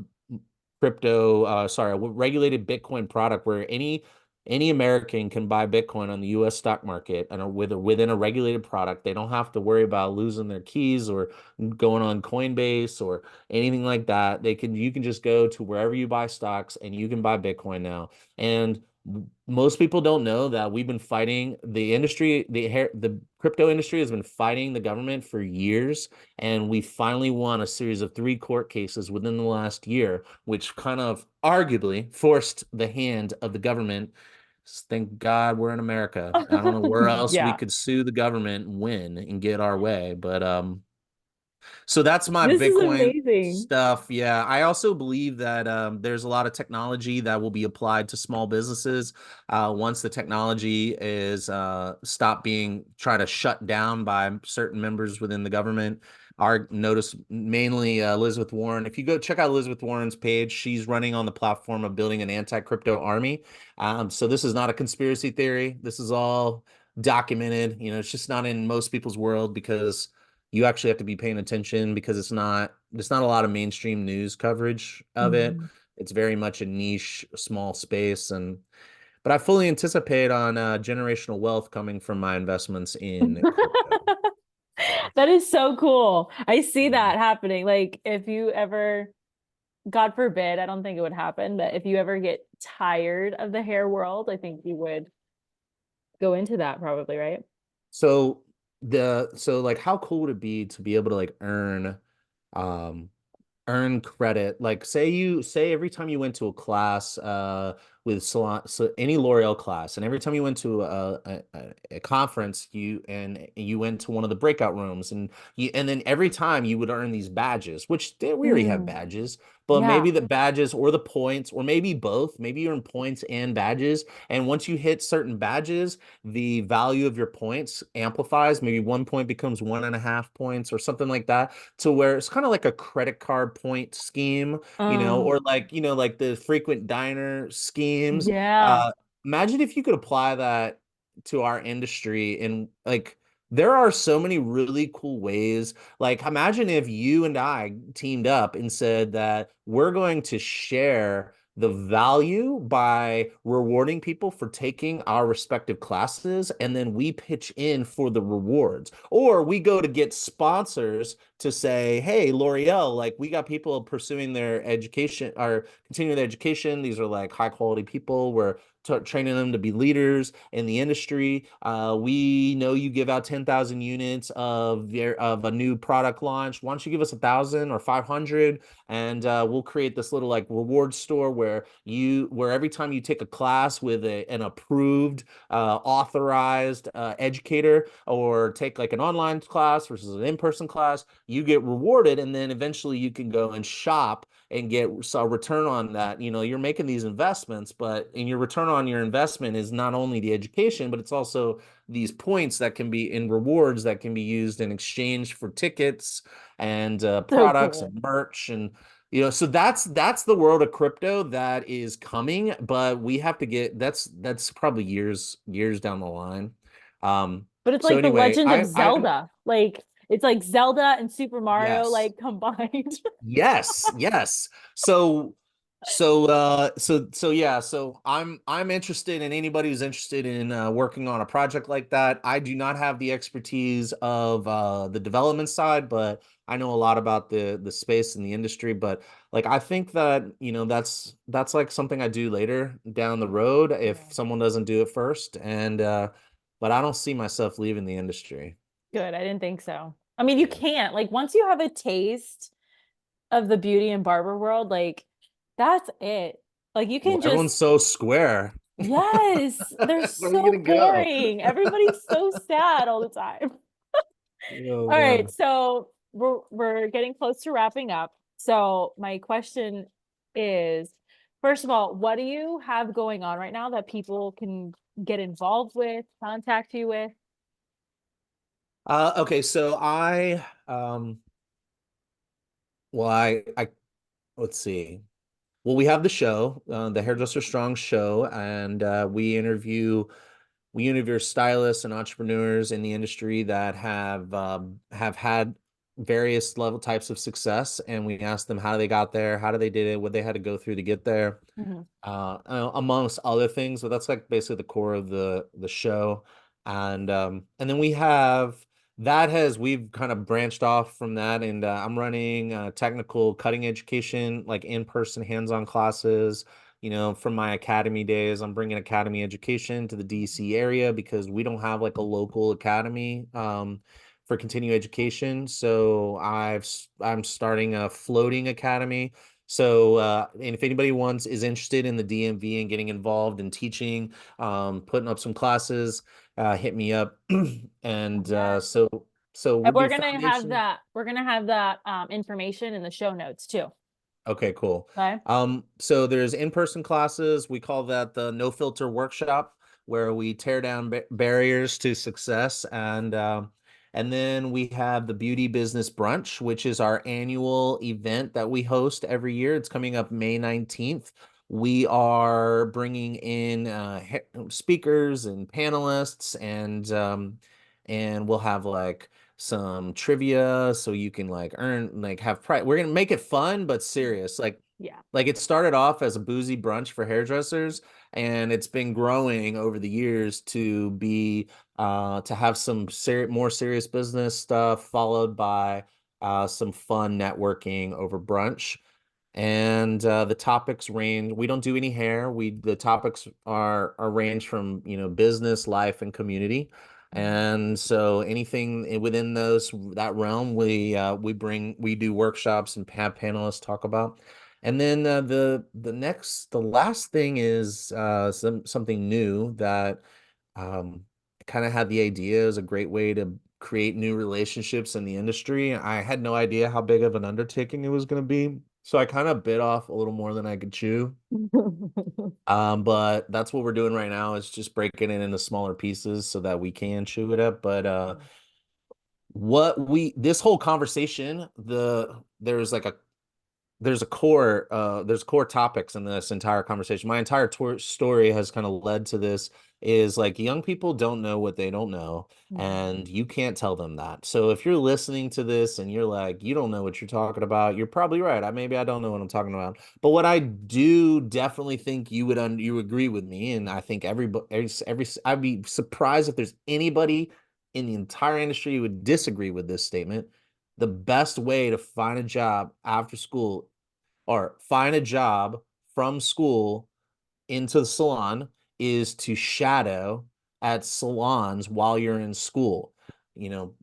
regulated Bitcoin product where any American can buy Bitcoin on the US stock market and within a regulated product. They don't have to worry about losing their keys or going on Coinbase or anything like that. You can just go to wherever you buy stocks and you can buy Bitcoin now. And Most people don't know that we've been fighting the industry, the crypto industry has been fighting the government for years, and we finally won a series of 3 court cases within the last year, which kind of arguably forced the hand of the government. Thank God we're in America. I don't know where else we Yeah. could sue the government and win and get our way, but so that's my This is Bitcoin amazing. stuff. Yeah. I also believe that there's a lot of technology that will be applied to small businesses once the technology is stopped being try to shut down by certain members within the government. Our notice mainly Elizabeth Warren. If you go check out Elizabeth Warren's page, she's running on the platform of building an anti-crypto army. So this is not a conspiracy theory. This is all documented. It's just not in most people's world because you actually have to be paying attention because it's not a lot of mainstream news coverage of it. Mhm. It's very much a niche, small space, and but I fully anticipate on generational wealth coming from my investments in crypto. That is so cool. I see Mhm. that happening. Like if you ever, God forbid, I don't think it would happen, but if you ever get tired of the hair world, I think you would go into that probably, right? So so like how cool would it be to be able to like um earn credit, like say every time you went to a class with salon, so any L'Oreal class, and every time you went to a conference, you went to one of the breakout rooms, and then every time you would earn these badges, which we already have Mm, badges, but maybe yeah. the badges or the points, or maybe both. Maybe you earn points and badges, and once you hit certain badges, the value of your points amplifies. Maybe 1 point becomes 1.5 points or something like that, to where it's kind of like a credit card point scheme, Um, or like, like the frequent diner schemes. yeah. Uh, Imagine if you could apply that to our industry, and like there are so many really cool ways. Like imagine if you and I teamed up and said that we're going to share the value by rewarding people for taking our respective classes, and then we pitch in for the rewards, or we go to get sponsors to say, hey, L'Oreal, like we got people pursuing their education or continuing their education. These are like high quality people. We're training them to be leaders in the industry. We know you give out 10,000 units of a new product launch. Why don't you give us 1,000 or 500, and we'll create this little like reward store where every time you take a class with an approved, authorized educator, or take like an online class versus an in-person class, you get rewarded, and then eventually you can go and shop and get a return on that. You're making these investments, but in your return on your investment is not only the education, but it's also these points that can be in rewards that can be used in exchange for tickets and So products cool. and merch. And so that's the world of crypto that is coming, but we have to get that's probably years down the line. But it's So like the anyway, Legend of I Zelda. Like it's like Zelda and Super Mario yes. like combined. Yes, yes. So yeah, so I'm interested in anybody who's interested in working on a project like that. I do not have the expertise of the development side, but I know a lot about the space and the industry. But like I think that, that's like something I do later down the road if Yeah. someone doesn't do it first. And but I don't see myself leaving the industry. Good. I didn't think so. I mean, you Yeah. can't. Like once you have a taste of the beauty and barber world, like that's it. Like you Well, can everyone's just, so square. yes, they're Where are we gonna so go? boring. Everybody's so sad all the time. Oh All right, man. so we're getting close to wrapping up. So my question is, first of all, what do you have going on right now that people can get involved with, contact you with? Okay, so I let's see. Well, we have the show, the Hairdresser Strong show, and we interview stylists and entrepreneurs in the industry that have had various level types of success, and we ask them how they got there, how they did it, what they had to go through to get there, Mhm. amongst other things. But that's like basically the core of the show. And then we've kind of branched off from that, and I'm running technical cutting education, like in-person hands-on classes from my academy days. I'm bringing academy education to the DC area because we don't have like a local academy for continuing education. So I'm starting a floating academy. So, and if anybody is interested in the DMV and getting involved in teaching, putting up some classes, hit me up. And Yeah. so And we'll do foundation. we're gonna have that information in the show notes too. Okay, cool. Okay. So there's in-person classes. We call that the No Filter Workshop, where we tear down barriers to success, and then we have the Beauty Business Brunch, which is our annual event that we host every year. It's coming up May 19th. We are bringing in speakers and panelists, and we'll have like some trivia so you can like have prize. We're gonna make it fun but serious. Yeah. Like it started off as a boozy brunch for hairdressers, and it's been growing over the years to be to have some more serious business stuff followed by some fun networking over brunch. And the topics range. We don't do any hair. The topics are range from business, life, and community. And so anything within that realm, we do workshops and have panelists talk about. And then the last thing is something new that kind of had the idea as a great way to create new relationships in the industry. I had no idea how big of an undertaking it was going to be, so I kind of bit off a little more than I could chew. But that's what we're doing right now is just breaking it into smaller pieces so that we can chew it up. But this whole conversation, there's core topics in this entire conversation. My entire story has kind of led to this, is like young people don't know what they don't know, and you can't tell them that. So if you're listening to this and you're like, you don't know what you're talking about, you're probably right. Maybe I don't know what I'm talking about. But what I do definitely think you agree with me, and I think I'd be surprised if there's anybody in the entire industry who would disagree with this statement. The best way to find a job after school, or find a job from school into the salon, is to shadow at salons while you're in school. You know,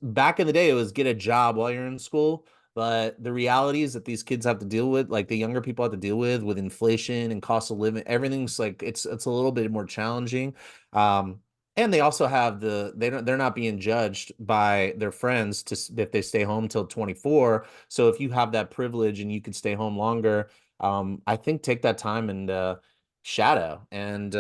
back in the day, it was get a job while you're in school. But the reality is that these kids have to deal with, like the younger people have to deal with inflation and cost of living. Everything's like it's a little bit more challenging. And they also have they're not being judged by their friends if they stay home till 24. So if you have that privilege and you could stay home longer, I think take that time and shadow. And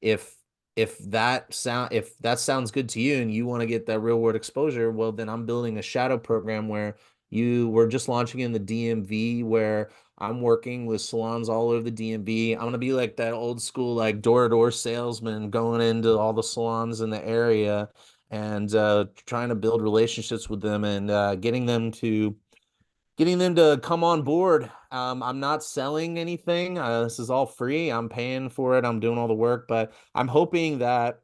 if if that sounds good to you and you want to get that real world exposure, well, then I'm building a shadow program where we're just launching in the DMV, where I'm working with salons all over the DMV. I'm gonna be like that old school like door-to-door salesman going into all the salons in the area and trying to build relationships with them and getting them to come on board. I'm not selling anything. This is all free. I'm paying for it. I'm doing all the work, but I'm hoping that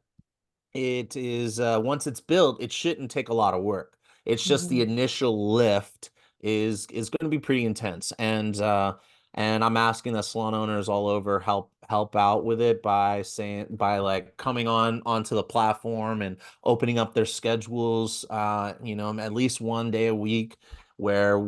it is once it's built, it shouldn't take a lot of work. It's just the initial lift is going to be pretty intense, and I'm asking the salon owners all over help out with it by like coming onto the platform and opening up their schedules, at least one day a week where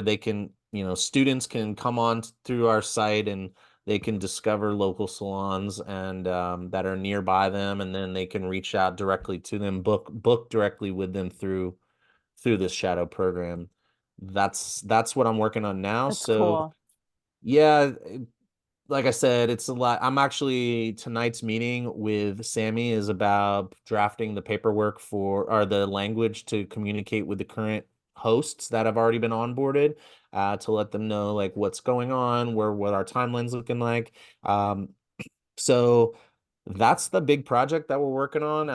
they can, students can come on through our site and they can discover local salons and that are nearby them, and then they can reach out directly to them, book directly with them through this shadow program. That's what I'm working on now. That's So cool. yeah, like I said, it's a lot. I'm actually tonight's meeting with Sammy is about drafting the paperwork or the language to communicate with the current hosts that have already been onboarded, to let them know like what's going on, what our timeline's looking like. Um, so that's the big project that we're working on.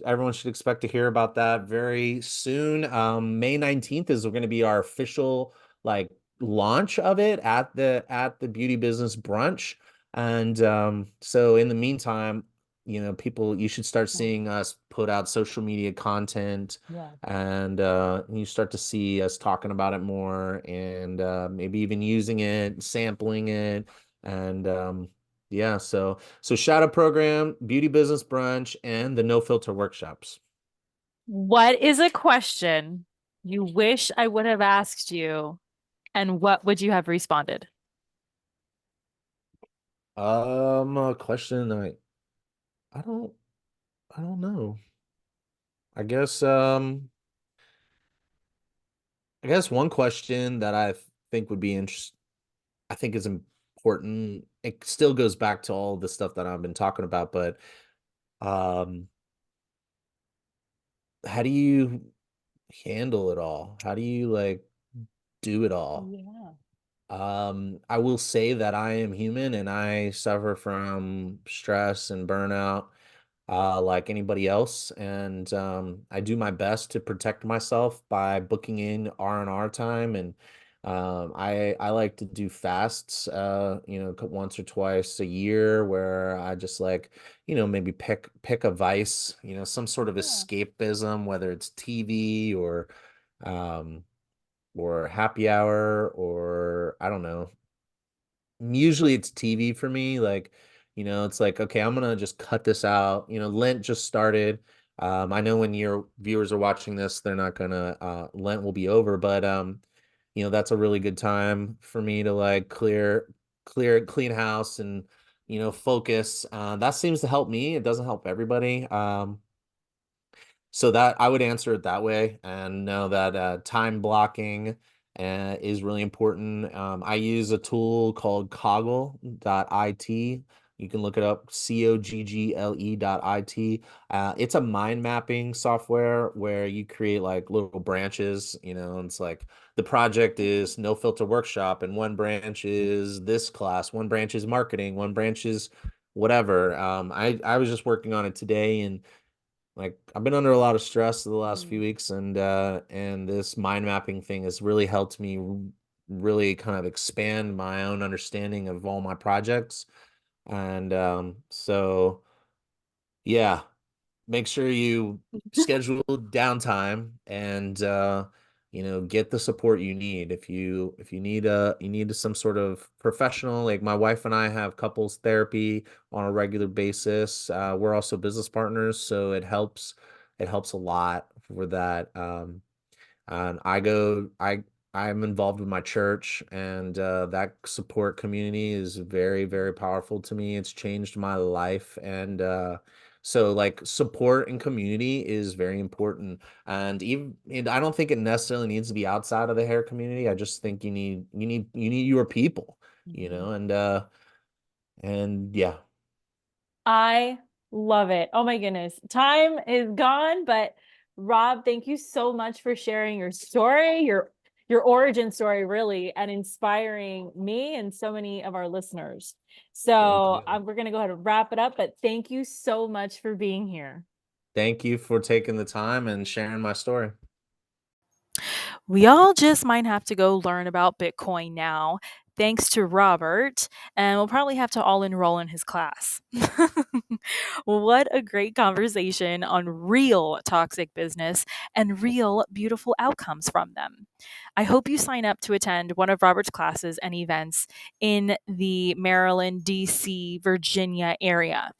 Everyone should expect to hear about that very soon. May 19th is going to be our official like launch of it at the Beauty Business Brunch. And so in the meantime, people, you should start seeing us put out social media content, Yeah. and you start to see us talking about it more, and maybe even using it, sampling it. And yeah, so shadow program, beauty business brunch, and the no filter workshops. What is a question you wish I would have asked you, and what would you have responded? A question I don't I don't know. I guess I guess one question that I think would be interesting, I think is important. It still goes back to all the stuff that I've been talking about, but um, how do you handle it all? How do you like do it all? Yeah. I will say that I am human and I suffer from stress and burnout, like anybody else. And I do my best to protect myself by booking in R&R time. And I like to do fasts, once or twice a year, where I just like, maybe pick a vice, some sort of Yeah. escapism, whether it's TV um, or happy hour, or I don't know. Usually it's TV for me. Like, it's like, okay, I'm gonna just cut this out. Lent just started. I know when your viewers are watching this, they're not gonna Lent will be over, but that's a really good time for me to like clean house and focus. That seems to help me. It doesn't help everybody. So that I would answer it that way, and know that time blocking is really important. I use a tool called Coggle.it. You can look it up, Coggle.it. It's a mind mapping software where you create like little branches, and it's like the project is no filter workshop, and one branch is this class, one branch is marketing, one branch is whatever. I was just working on it today, and like I've been under a lot of stress the last few Mm. weeks, and this mind mapping thing has really helped me really kind of expand my own understanding of all my projects. And so yeah, make sure you schedule downtime, and get the support you need. If you need some sort of professional, like my wife and I have couples therapy on a regular basis. We're also business partners, so it helps a lot for that. And I'm involved with my church, and that support community is very, very powerful to me. It's changed my life, and so like support and community is very important. And I don't think it necessarily needs to be outside of the hair community. I just think you need your people, Mhm. and yeah. I love it. Oh my goodness. Time is gone, but Rob, thank you so much for sharing your story, your origin story really, and inspiring me and so many of our listeners. Thank So, you. we're going to go ahead and wrap it up, but thank you so much for being here. Thank you for taking the time and sharing my story. We all just might have to go learn about Bitcoin now, thanks to Robert, and we'll probably have to all enroll in his class. What a great conversation on real toxic business and real beautiful outcomes from them. I hope you sign up to attend one of Robert's classes and events in the Maryland, DC, Virginia area.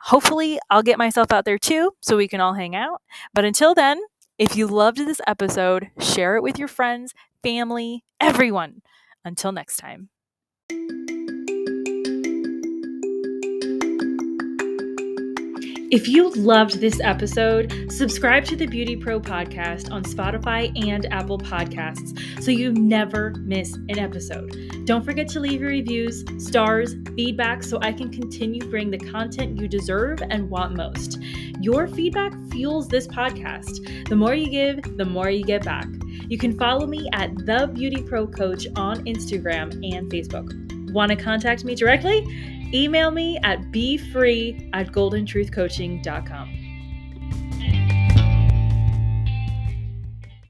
Hopefully, I'll get myself out there too so we can all hang out. But until then, if you loved this episode, share it with your friends, family, everyone. Until next time. If you loved this episode, subscribe to the Beauty Pro podcast on Spotify and Apple Podcasts so you never miss an episode. Don't forget to leave your reviews, stars, feedback so I can continue bringing the content you deserve and want most. Your feedback fuels this podcast. The more you give, the more you get back. You can follow me at The Beauty Pro Coach on Instagram and Facebook. Want to contact me directly? Email me at befree@goldentruthcoaching.com.